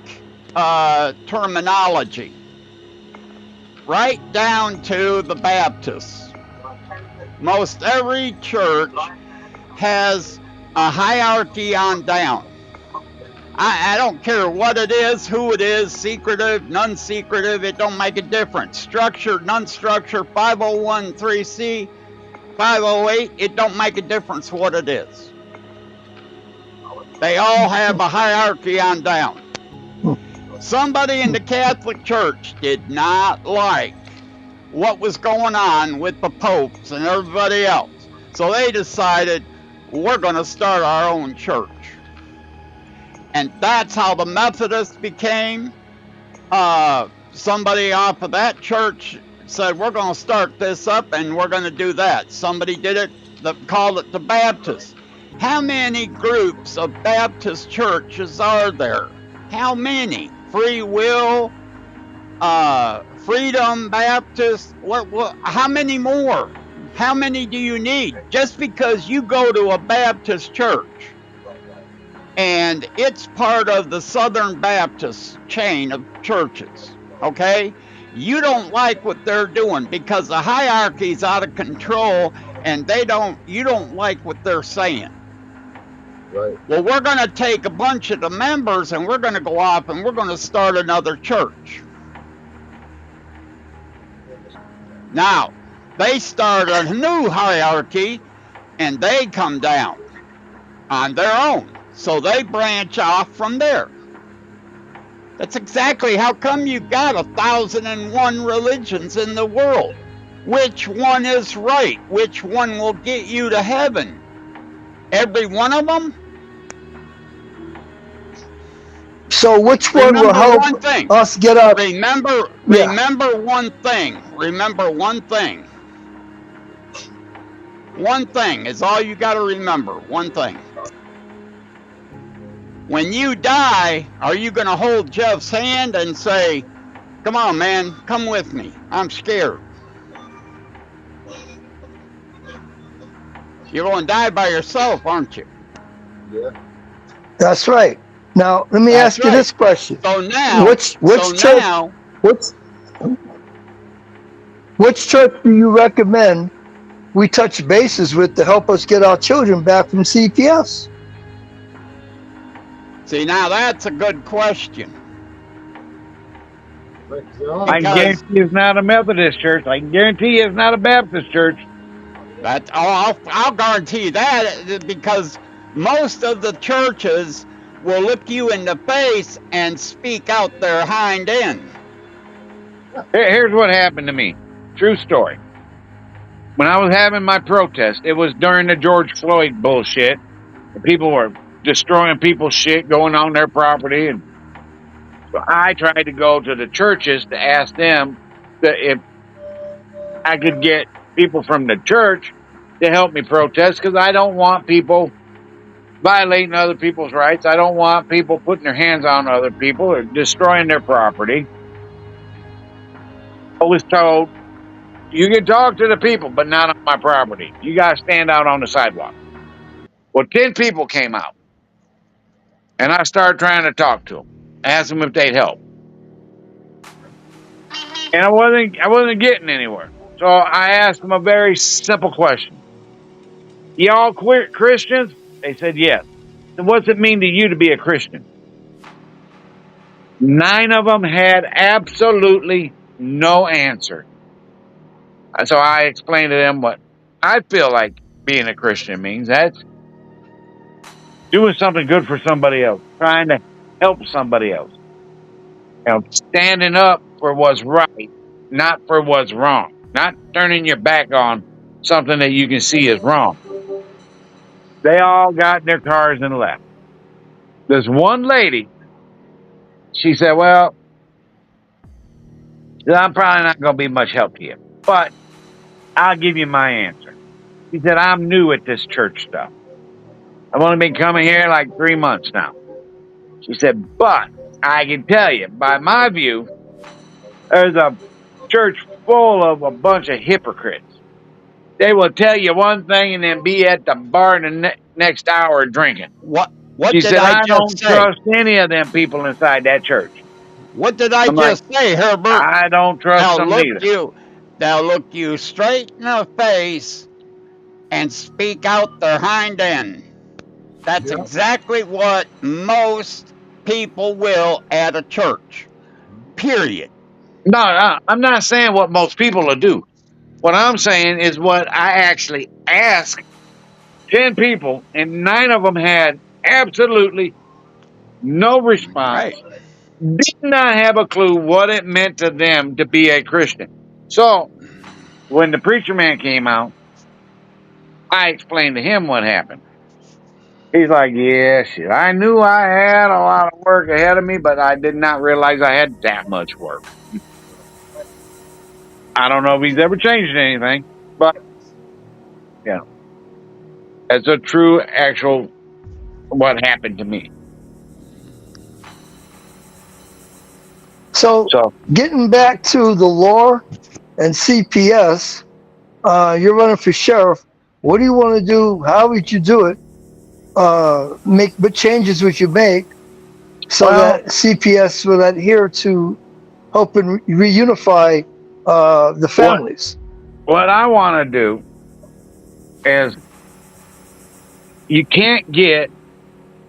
terminology, right down to the Baptists. Most every church has a hierarchy on down. I don't care what it is, who it is, secretive, non-secretive, it don't make a difference. Structured, non-structured, 501(c), 508, it don't make a difference what it is. They all have a hierarchy on down. Somebody in the Catholic Church did not like what was going on with the popes and everybody else. So they decided, we're going to start our own church. And that's how the Methodists became. Somebody off of that church said, we're going to start this up and we're going to do that. Somebody did it, called it the Baptists. How many groups of Baptist churches are there? How many? Free Will, Freedom Baptist, how many more? How many do you need? Just because you go to a Baptist church and it's part of the Southern Baptist chain of churches, okay? You don't like what they're doing because the hierarchy's out of control and you don't like what they're saying. Right. Well, we're going to take a bunch of the members and we're going to go off and we're going to start another church. Now, they start a new hierarchy and they come down on their own. So they branch off from there. That's exactly how come you got 1,001 religions in the world. Which one is right? Which one will get you to heaven? Every one of them? So which one will Remember help one thing. us get our? Remember Yeah. remember one thing. Remember one thing. One thing is all you got to remember. One thing. When you die, are you going to hold Jeff's hand and say, "Come on, man, come with me. I'm scared." You're going to die by yourself, aren't you? Yeah. That's right. Now let me That's ask you right. this question: So now, which church do you recommend we touch bases with to help us get our children back from CPS? see, now that's a good question. I can guarantee it's not a Methodist church. I can guarantee it's not a Baptist church. I'll guarantee that because most of the churches will look you in the face and speak out their hind end. Here's what happened to me. True story. When I was having my protest, it was during the George Floyd bullshit. People were destroying people's shit, going on their property, and so I tried to go to the churches to ask them if I could get people from the church to help me protest because I don't want people violating other people's rights. I don't want people putting their hands on other people or destroying their property. I was told, you can talk to the people, but not on my property. You got to stand out on the sidewalk. Well, 10 people came out, and I started trying to talk to them, ask them if they'd help. And I wasn't getting anywhere. So I asked them a very simple question. Y'all Christians? They said yes. So what's it mean to you to be a Christian? 9 of them had absolutely no answer. So I explained to them what I feel like being a Christian means. That's doing something good for somebody else, trying to help somebody else. Standing up for what's right, not for what's wrong. Not turning your back on something that you can see is wrong. They all got in their cars and left. There's one lady, she said, well, I'm probably not going to be much help to you, but I'll give you my answer. She said, I'm new at this church stuff. I've only been coming here like 3 months now. She said, but I can tell you, by my view, there's a church full of a bunch of hypocrites. They will tell you one thing and then be at the bar the next hour drinking. What she did said, I don't just say? trust any of them people inside that church. What did I I'm just like, say, Herbert? I don't trust them neither. They'll look you straight in the face and speak out their hind end. That's exactly what most people will at a church. Period. No, I'm not saying what most people will do. What I'm saying is what I actually asked 10 people, and 9 of them had absolutely no response. Right. Did not have a clue what it meant to them to be a Christian. So when the preacher man came out, I explained to him what happened. He's like, yeah, shit. I knew I had a lot of work ahead of me, but I did not realize I had that much work. I don't know if he's ever changed anything, but yeah, that's a true, actual what happened to me. So getting back to the law and CPS, you're running for sheriff. What do you want to do? How would you do it? What changes would you make so that CPS will adhere to helping reunify the families? What I want to do is you can't get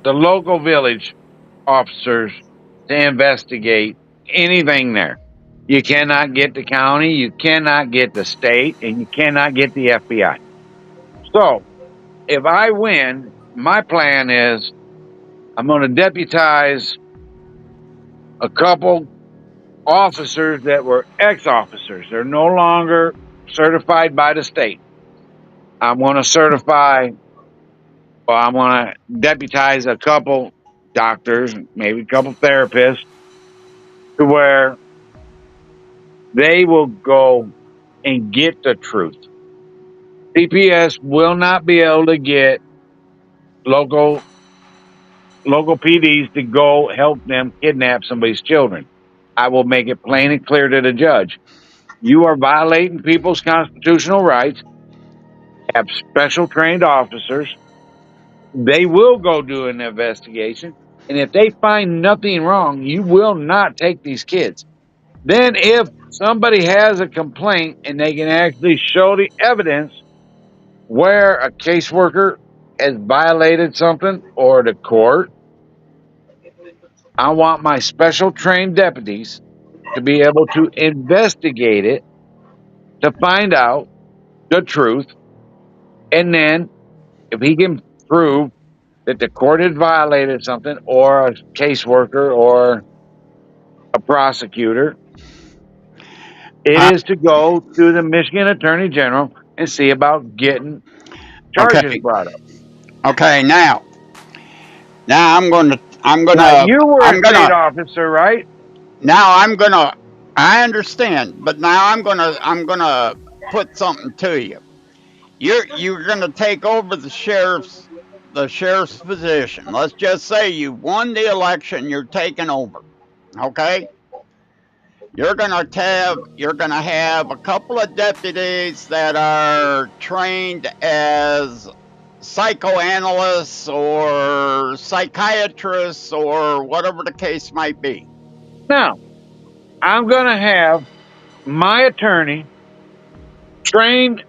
the local village officers to investigate anything there. You cannot get the county, you cannot get the state, and you cannot get the FBI. So if I win, my plan is I'm going to deputize a couple officers that were ex-officers. They're no longer certified by the state. I'm going to deputize a couple doctors, maybe a couple therapists, to where they will go and get the truth. CPS will not be able to get local PDs to go help them kidnap somebody's children. I will make it plain and clear to the judge. You are violating people's constitutional rights. Have special trained officers. They will go do an investigation. And if they find nothing wrong, you will not take these kids. Then if somebody has a complaint and they can actually show the evidence where a caseworker has violated something or the court, I want my special trained deputies to be able to investigate it to find out the truth. And then if he can prove that the court had violated something or a caseworker or a prosecutor, it is to go to the Michigan Attorney General and see about getting charges Okay. brought up. Okay. Now I'm gonna. Now, you were a state officer, right? Now I understand, but now I'm gonna put something to you. You're gonna take over the sheriff's position. Let's just say you won the election, you're taking over. Okay? You're gonna have a couple of deputies that are trained as psychoanalysts or psychiatrists or whatever the case might be. Now, I'm going to have my attorney train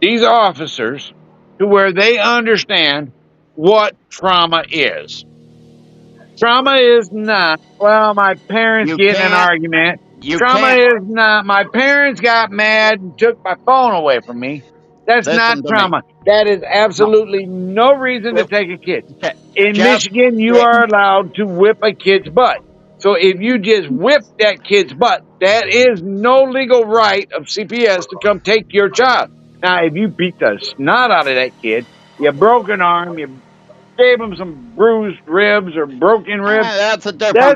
these officers to where they understand what trauma is. Trauma is not, well, my parents get in an argument. Trauma is not, my parents got mad and took my phone away from me. That's not trauma. That is absolutely no reason to take a kid. In Michigan, you are allowed to whip a kid's butt. So if you just whip that kid's butt, that is no legal right of CPS to come take your child. Now, if you beat the snot out of that kid, you broke an arm, you gave him some bruised ribs or broken ribs, that's a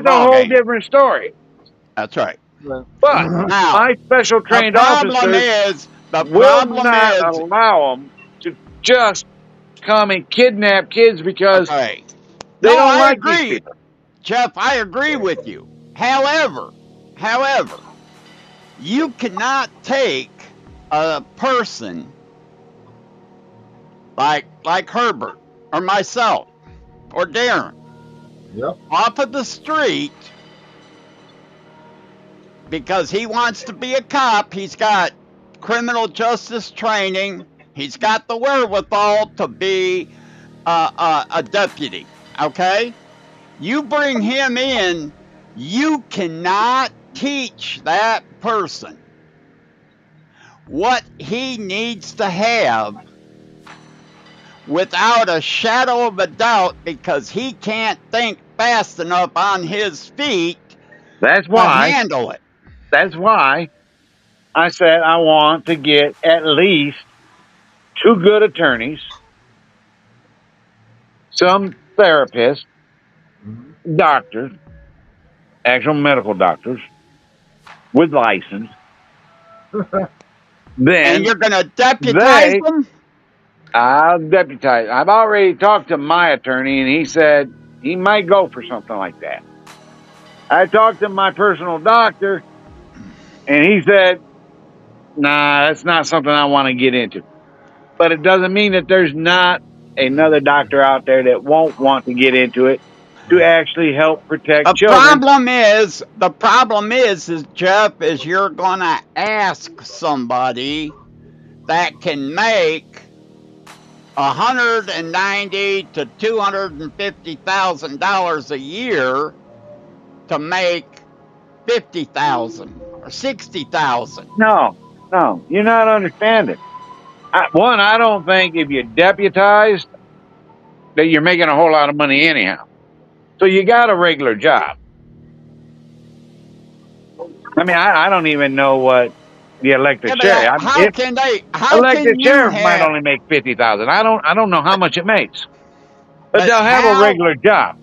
whole different story. That's right. But now, my special trained officers will not allow them to just come and kidnap kids because they don't like these people. Jeff, I agree with you. However, you cannot take a person like Herbert or myself or Darren off of the street because he wants to be a cop. He's got criminal justice training. He's got the wherewithal to be a deputy. Okay? You bring him in, you cannot teach that person what he needs to have without a shadow of a doubt because he can't think fast enough on his feet to handle it. That's why I said I want to get at least 2 good attorneys, some therapists, doctors, actual medical doctors with license. Then and you're going to deputize them? I'll deputize. I've already talked to my attorney, and he said he might go for something like that. I talked to my personal doctor, and he said, nah, that's not something I want to get into. But it doesn't mean that there's not another doctor out there that won't want to get into it to actually help protect children. The problem is Jeff, is you're going to ask somebody that can make $190,000 to $250,000 a year to make $50,000 or $60,000. No, you're not understanding. I don't think if you're deputized that you're making a whole lot of money anyhow. So you got a regular job. I mean, I don't even know what the elected sheriff. Elected sheriff might only make $50,000. I don't know how much it makes, but they'll have a regular job.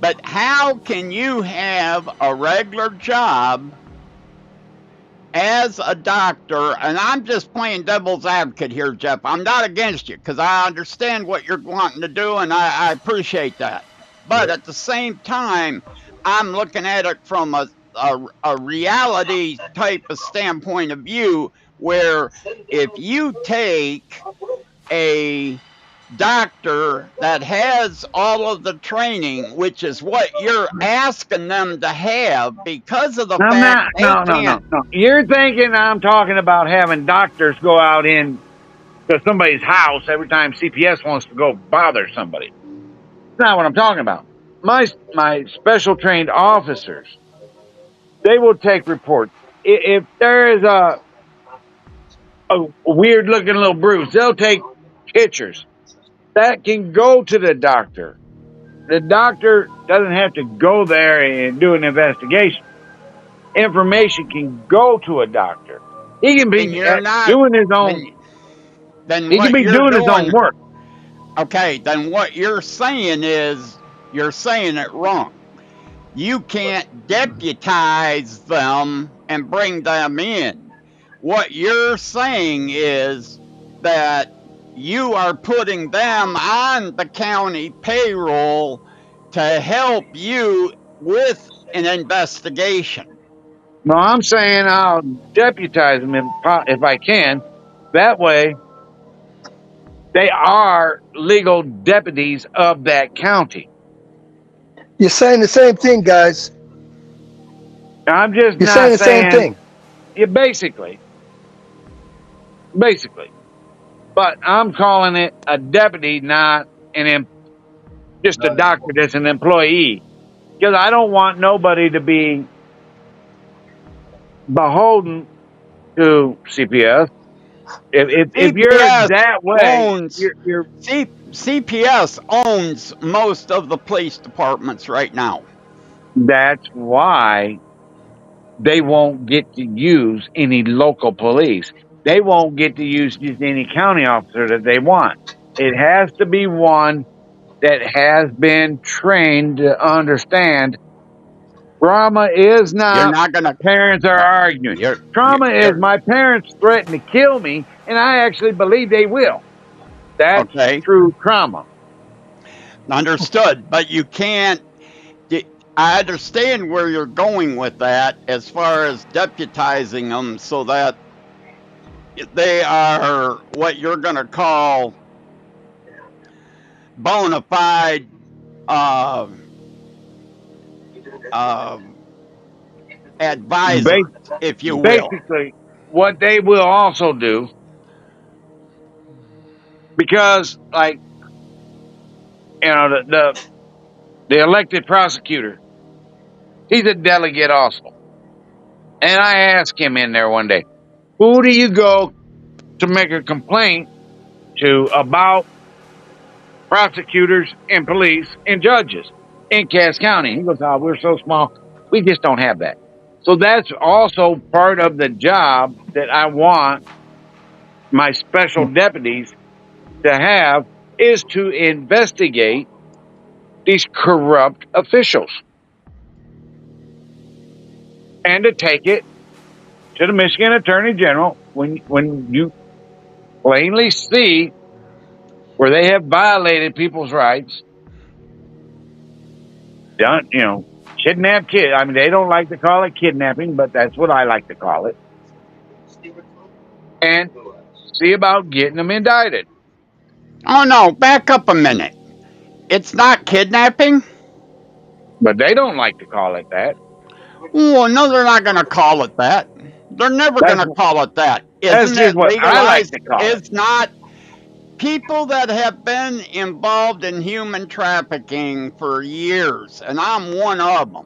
But how can you have a regular job as a doctor? And I'm just playing devil's advocate here, Jeff. I'm not against you because I understand what you're wanting to do, and I appreciate that. But at the same time, I'm looking at it from a reality type of standpoint of view where if you take a doctor that has all of the training, which is what you're asking them to have because of the I'm fact not. they No, no, no, can't. no. You're thinking I'm talking about having doctors go out in to somebody's house every time CPS wants to go bother somebody. That's not what I'm talking about. My special trained officers, they will take reports. If there is a weird looking little bruise, they'll take pictures. That can go to the doctor. The doctor doesn't have to go there and do an investigation. Information can go to a doctor. He can Then be you're not. doing his own. Then He can what be you're doing his own doing. work. Okay. Then what you're saying is you're saying it wrong. You can't deputize them and bring them in. What you're saying is that you are putting them on the county payroll to help you with an investigation. No, I'm saying I'll deputize them if I can. That way, they are legal deputies of that county. You're saying the same thing, guys. I'm just You're saying not the same saying, thing. yeah, basically. But I'm calling it a deputy, not just a doctor that's an employee. Because I don't want nobody to be beholden to CPS. If you're CPS that way, owns you're CPS owns most of the police departments right now. that's why they won't get to use any local police. They won't get to use just any county officer that they want. It has to be one that has been trained to understand trauma is You're not not gonna. parents are arguing. Trauma is You're my parents threaten to kill me, and I actually believe they will. That's okay. true trauma. Understood, but you can't. I understand where you're going with that as far as deputizing them so that they are what you're going to call bona fide uh, uh, advisors, if you will. Basically, what they will also do, because like the elected prosecutor, he's a delegate also, and I asked him in there one day, who do you go to make a complaint to about prosecutors and police and judges in Cass County? He goes, oh, we're so small, we just don't have that. So that's also part of the job that I want my special deputies to have, is to investigate these corrupt officials and to take it to the Michigan Attorney General when you plainly see where they have violated people's rights, done, kidnapped kids. I mean, they don't like to call it kidnapping, but that's what I like to call it. And see about getting them indicted. Oh no, back up a minute. It's not kidnapping? But they don't like to call it that. Well, no, they're not going to call it that. They're never going to call it that. That's Isn't just it what I like legalized? to call it. It's not. People that have been involved in human trafficking for years, and I'm one of them,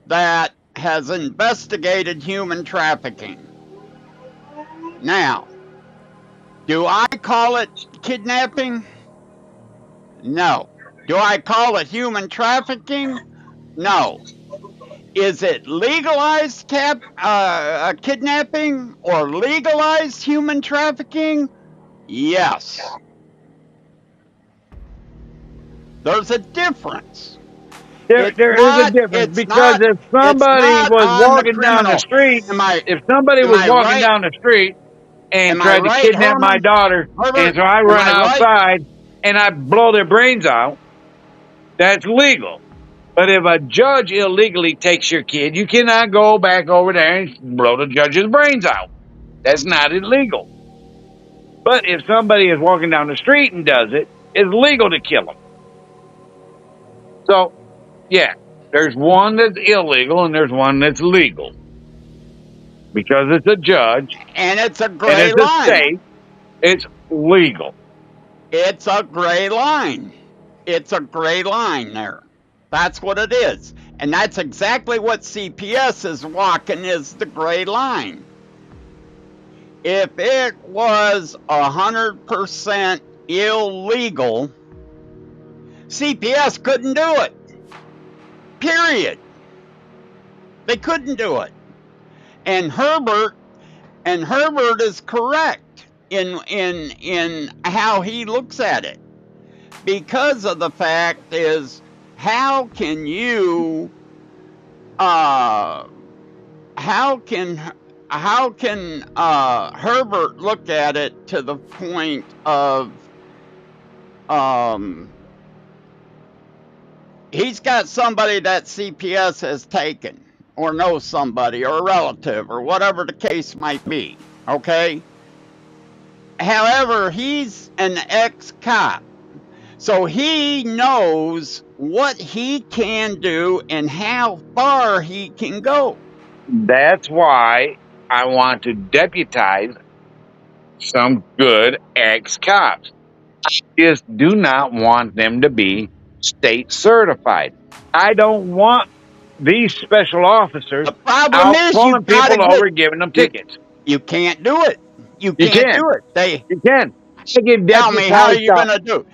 that has investigated human trafficking. Now, do I call it kidnapping? No. Do I call it human trafficking? No. Is it legalized kidnapping or legalized human trafficking? Yes. There's a difference. There is a difference because if It's somebody not was on the walking down the criminal. street, Am I if somebody am was I walking right? down the street and Am I tried to right, kidnap my Herman? daughter, and Herbert, so I am run I right? outside and I blow their brains out, that's legal. But if a judge illegally takes your kid, you cannot go back over there and blow the judge's brains out. That's not illegal. But if somebody is walking down the street and does it, it's legal to kill them. So, yeah, there's one that's illegal and there's one that's legal. Because it's a judge And it's a and gray it's a line. state, it's legal. It's a gray line. It's a gray line there. That's what it is. And that's exactly what CPS is walking, is the gray line. If it was 100% illegal, CPS couldn't do it. Period. They couldn't do it. And Herbert is correct in how he looks at it. Because of the fact is, how can Herbert look at it to the point of he's got somebody that CPS has taken, or knows somebody, or a relative, or whatever the case might be, okay? However, he's an ex-cop, so he knows what he can do and how far he can go. That's why I want to deputize some good ex-cops. I just do not want them to be state certified. I don't want these special officers The problem out is pulling people over, giving them tickets. You can't do it. You You can't can. do it. You can. I can Tell me, how are deputize you going to do?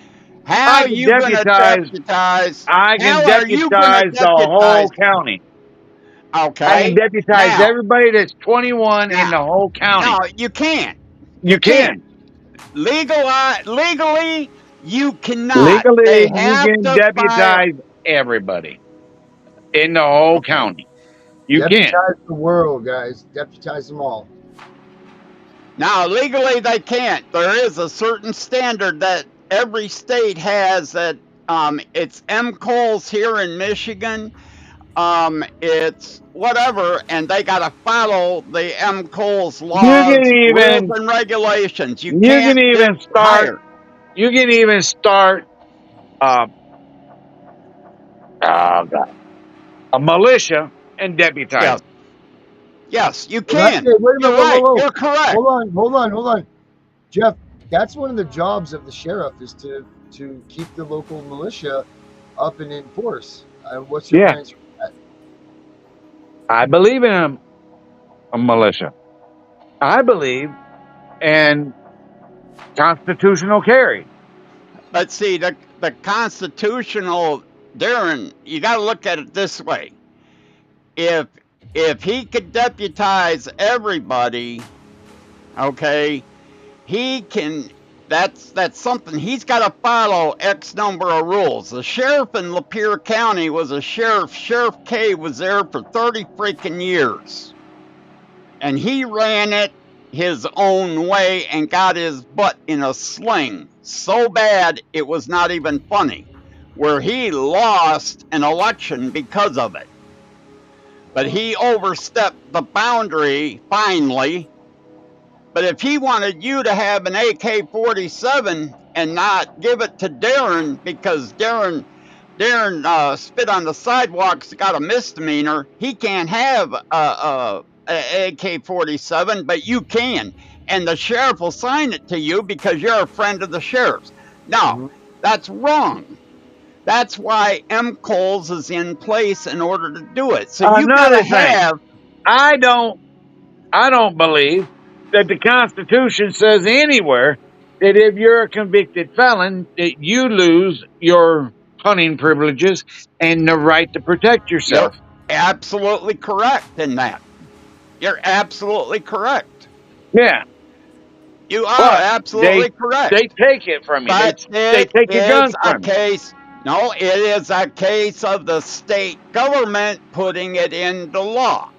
How I are can you going to deputize? I can How are you going to deputize the whole deputize? county. I Okay. can deputize Now, everybody that's 21 in the whole county. no, you can't. You can. Legally, you cannot. Legally, They you have can to file. deputize everybody in the whole county. You can. Deputize the world, guys. Deputize them all. Now, legally, they can't. There is a certain standard that every state has that it's MCOLs here in Michigan. It's whatever, and they got to follow the MCOLs laws, rules, and regulations. You can't hire. You can even start a militia and deputize. Yes, you can. Wait a minute, You're right. You're correct. Hold on. Jeff, that's one of the jobs of the sheriff, is to keep the local militia up and in force. What's your answer to that? I believe in a militia. I believe in constitutional carry. But see, the constitutional, Darren, you got to look at it this way. If he could deputize everybody, okay, he can. That's something he's got to follow X number of rules. The sheriff in Lapeer County was a sheriff. Sheriff K was there for 30 freaking years, and he ran it his own way and got his butt in a sling so bad it was not even funny, where he lost an election because of it. But he overstepped the boundary finally. But if he wanted you to have an AK-47 and not give it to Darren because Darren spit on the sidewalks, got a misdemeanor, he can't have a AK-47, but you can. And the sheriff will sign it to you because you're a friend of the sheriff's. No, that's wrong. That's why MCOLS is in place in order to do it. So you got to have. I don't believe that the Constitution says anywhere that if you're a convicted felon, that you lose your hunting privileges and the right to protect yourself. You're absolutely correct in that. You're absolutely correct. Yeah. You are absolutely correct. They take it from you. But They take your guns from you. No, it is a case of the state government putting it into law.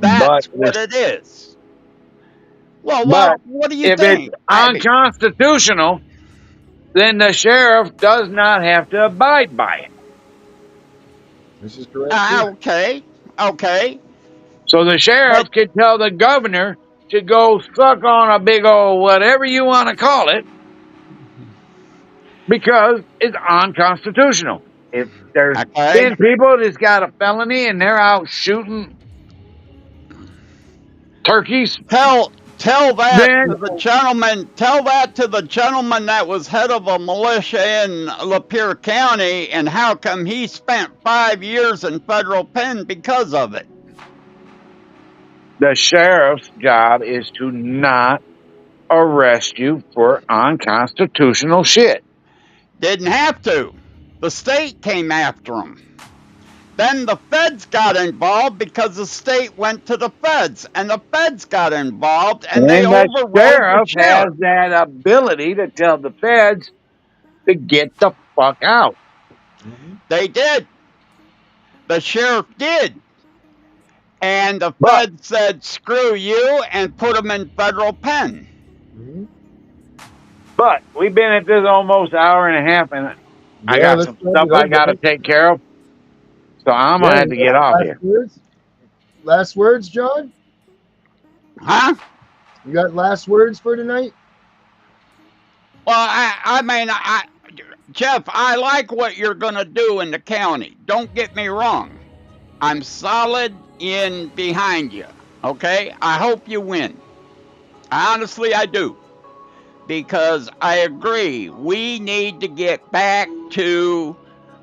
But That's what it is. Well, but what do you if it's think? I mean, unconstitutional, then the sheriff does not have to abide by it. This is correct too. okay, okay, So the sheriff but can tell the governor to go suck on a big old whatever you want to call it because it's unconstitutional. If there's okay. 10 people that's got a felony and they're out shooting turkeys, Tell that then to the gentleman. Tell that to the gentleman that was head of a militia in Lapeer County, and how come he spent 5 years in federal pen because of it? the sheriff's job is to not arrest you for unconstitutional shit. Didn't have to. The state came after him. Then the feds got involved because the state went to the feds, and the feds got involved, and they And the overrode the sheriff has sheriff. that ability to tell the feds to get the fuck out. They did. The sheriff did. And the But feds said, screw you, and put him in federal pen. we've been at this almost hour and a half, and I got let's some wrap stuff it I up, got to guys. take care of. So I'm Yeah, gonna have to get off last here. words? Last words, John? Huh? You got last words for tonight? Well, Jeff, I like what you're going to do in the county. Don't get me wrong. I'm solid in behind you. Okay? I hope you win. Honestly, I do. Because I agree. We need to get back to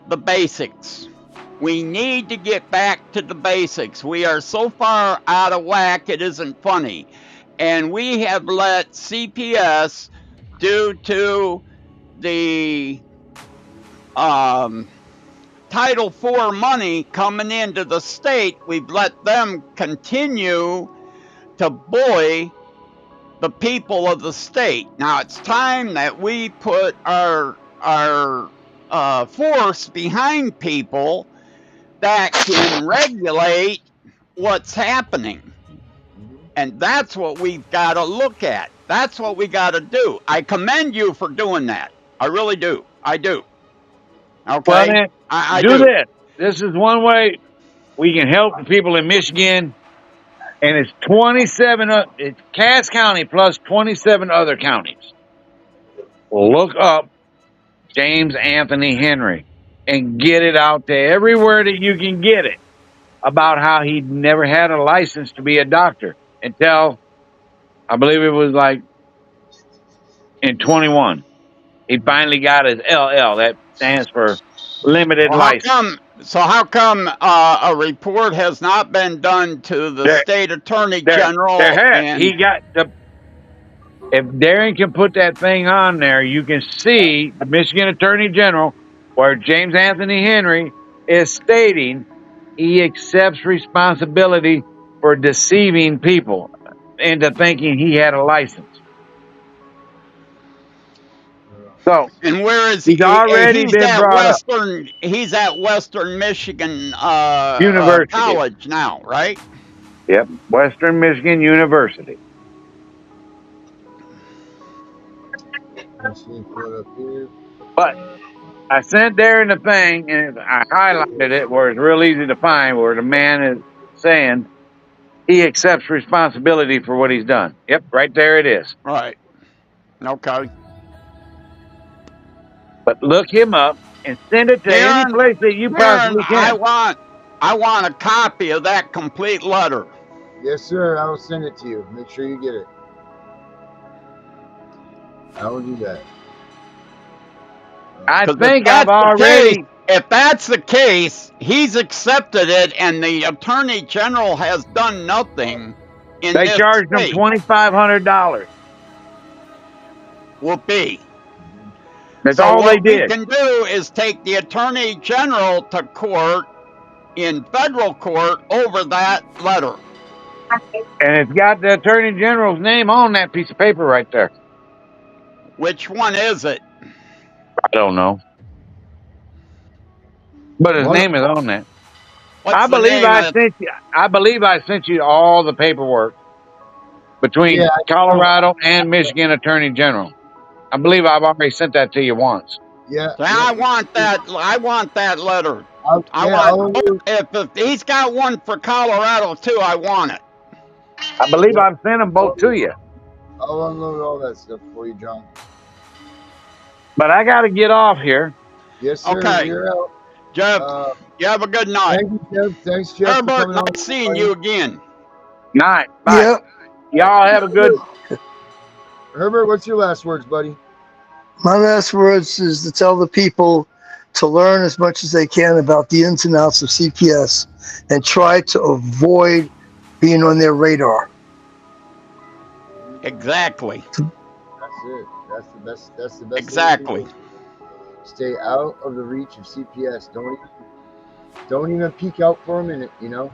the basics. We need to get back to the basics. We are so far out of whack, it isn't funny. And we have let CPS, due to the Title IV money coming into the state, we've let them continue to bully the people of the state. Now it's time that we put our force behind people that can regulate what's happening. And that's what we've got to look at. That's what we got to do. I commend you for doing that. I really do. I do. Well, Okay? then, I do do. this. This is one way we can help the people in Michigan, and it's 27. It's Cass County plus 27 other counties. Look up James Anthony Henry and get it out there everywhere that you can get it about how he never had a license to be a doctor until I believe it was like in 21. He finally got his LL. That stands for limited Well, license. how come a report has not been done to the state attorney general? He got the. If Darren can put that thing on there, you can see the Michigan Attorney General, where James Anthony Henry is stating he accepts responsibility for deceiving people into thinking he had a license. So, and where is he's already been brought up. He's at Western Michigan University. College now, right? Yep, Western Michigan University. But I sent Darren the thing, and I highlighted it where it's real easy to find, where the man is saying he accepts responsibility for what he's done. Yep, right there it is. Right. Okay. But look him up and send it to any place that you possibly can. I want a copy of that complete letter. Yes, sir. I will send it to you. Make sure you get it. I will do that. I think I've already. If that's the case, he's accepted it, and the attorney general has done nothing. They charged him $2,500. Whoopee. That's all they did. What we can do is take the attorney general to court in federal court over that letter. And it's got the attorney general's name on that piece of paper right there. Which one is it? I don't know. But his What? name is on that. What's I the believe name I of? sent you. I believe I sent you all the paperwork Yeah, between I know. Colorado and Michigan Attorney General. I believe I've already sent that to you once. Yeah, yeah. I want that. I want that letter. I Yeah, want. If he's got one for Colorado too, I want it. I believe yeah, I've sent them both to you. I'll unload all that stuff for you, John. But I got to get off here. Yes, sir. Okay, You're out. Jeff. Uh, You have a good night. thank you, Jeff. Thanks, Jeff, for Herbert, coming on. nice seeing you again. Night. Bye. Yep. Y'all have a good. Herbert, what's your last words, buddy? My last words is to tell the people to learn as much as they can about the ins and outs of CPS and try to avoid being on their radar. Exactly. That's it. That's the best. That's the best. Exactly. Stay out of the reach of CPS. Don't even peek out for a minute. You know.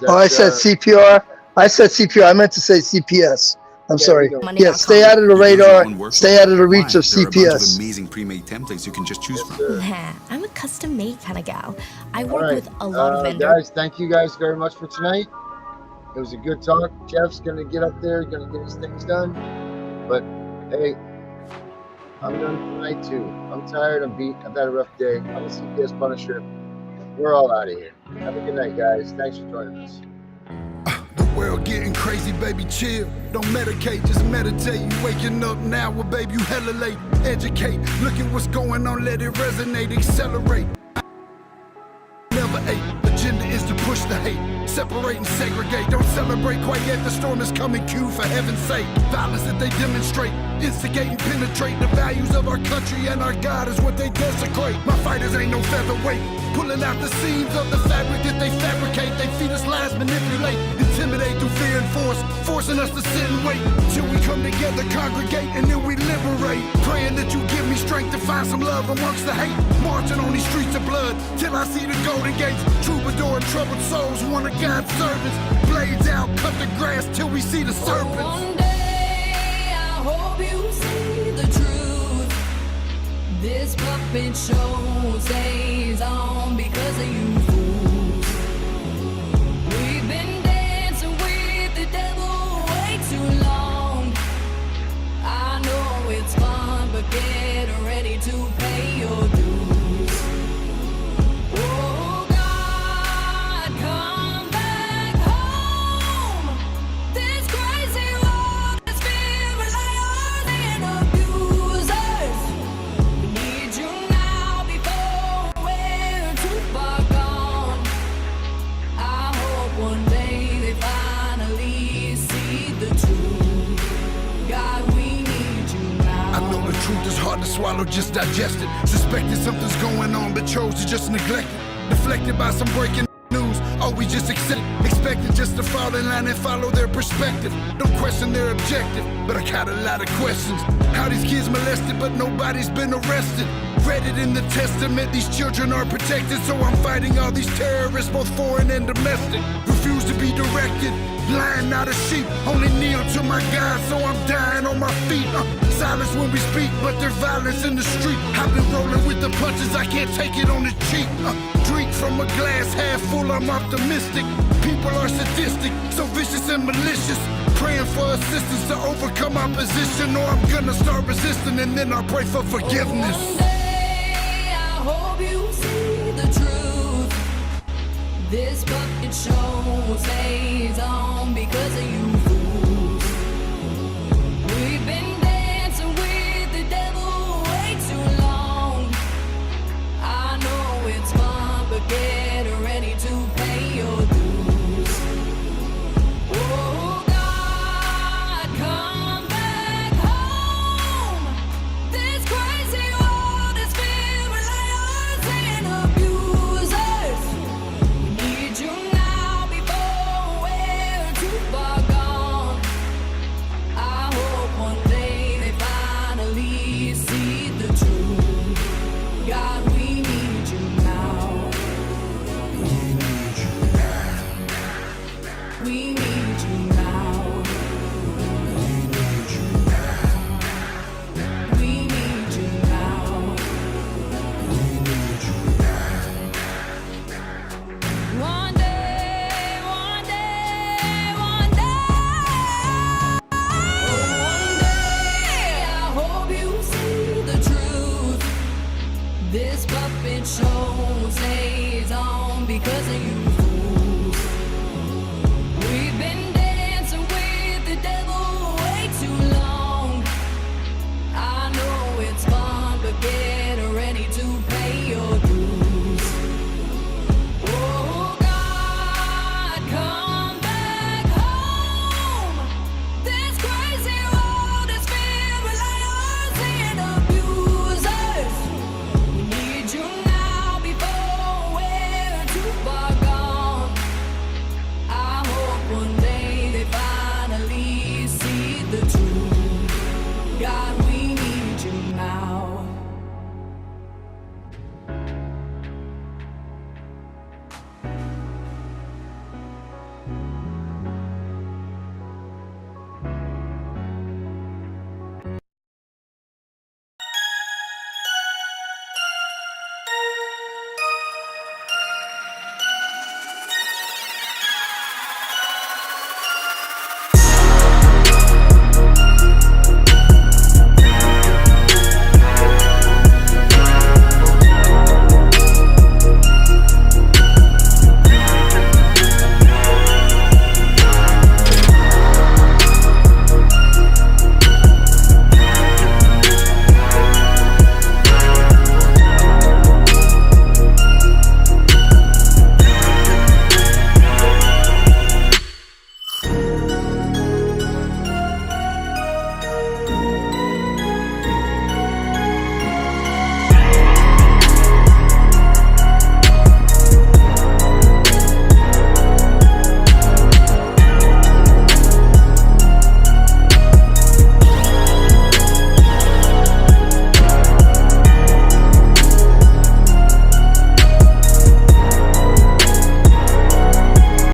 Oh, I said CPR. I said CPR. I meant to say CPS. I'm sorry. Yeah, stay out of the radar. Stay out of the reach of CPS. Amazing pre-made templates you can just choose from. Nah, I'm a custom-made kind of gal. I All work right. with a lot of vendors. Guys, thank you guys very much for tonight. It was a good talk. Jeff's gonna get up there, gonna get his things done. But hey, I'm done tonight too. I'm tired. I'm beat. I've had a rough day. I'm a CPS Punisher. We're all out of here. Have a good night, guys. Thanks for joining us. World getting crazy, baby, chill. Don't medicate, just meditate. You waking up now, well, baby, you hella late. Educate, look at what's going on, let it resonate, accelerate. Never ate, agenda is to push the hate. Separate and segregate, don't celebrate quite yet. The storm is coming, Q, for heaven's sake. Violence that they demonstrate, instigate and penetrate. The values of our country and our God is what they desecrate. My fighters ain't no featherweight. Pulling out the seams of the fabric that they fabricate. They feed us lies, manipulate, intimidate through fear and force, forcing us to sit and wait till we come together, congregate, and then we liberate. Praying that you give me strength to find some love amongst the hate. Marching on these streets of blood till I see the golden gates. Troubadour and troubled souls, one of God's servants. Blades out, cut the grass till we see the serpents. One day I hope you see the truth. This puppet show stays on because of you fools. We've been dancing with the devil way too long. I know it's fun, but get ready to pay your dues. Oh God, come back home. This crazy world is filled with liars and abusers. We need you now before we're too far gone. I hope one day they finally see the truth. God, we need you now. I know the truth is hard to swallow, just digest it. Suspected something's going on, but chose to just neglect it. Deflected by some breaking news, or we just accept it. Expected just to fall in line and follow their perspective. Don't question their objective, but I got a lot of questions. How these kids molested, but nobody's been arrested. Read it in the testament, these children are protected. So I'm fighting all these terrorists, both foreign and domestic. Refuse to be directed, lying not a sheep. Only kneel to my God, so I'm dying on my feet. Silence when we speak, but there's violence in the street. I've been rolling with the punches, I can't take it on the cheek. Drink from a glass half full, I'm optimistic. People are sadistic, so vicious and malicious. Praying for assistance to overcome opposition, or I'm gonna start resisting and then I'll pray for forgiveness. One day I hope you see the truth. This puppet show stays on because of you.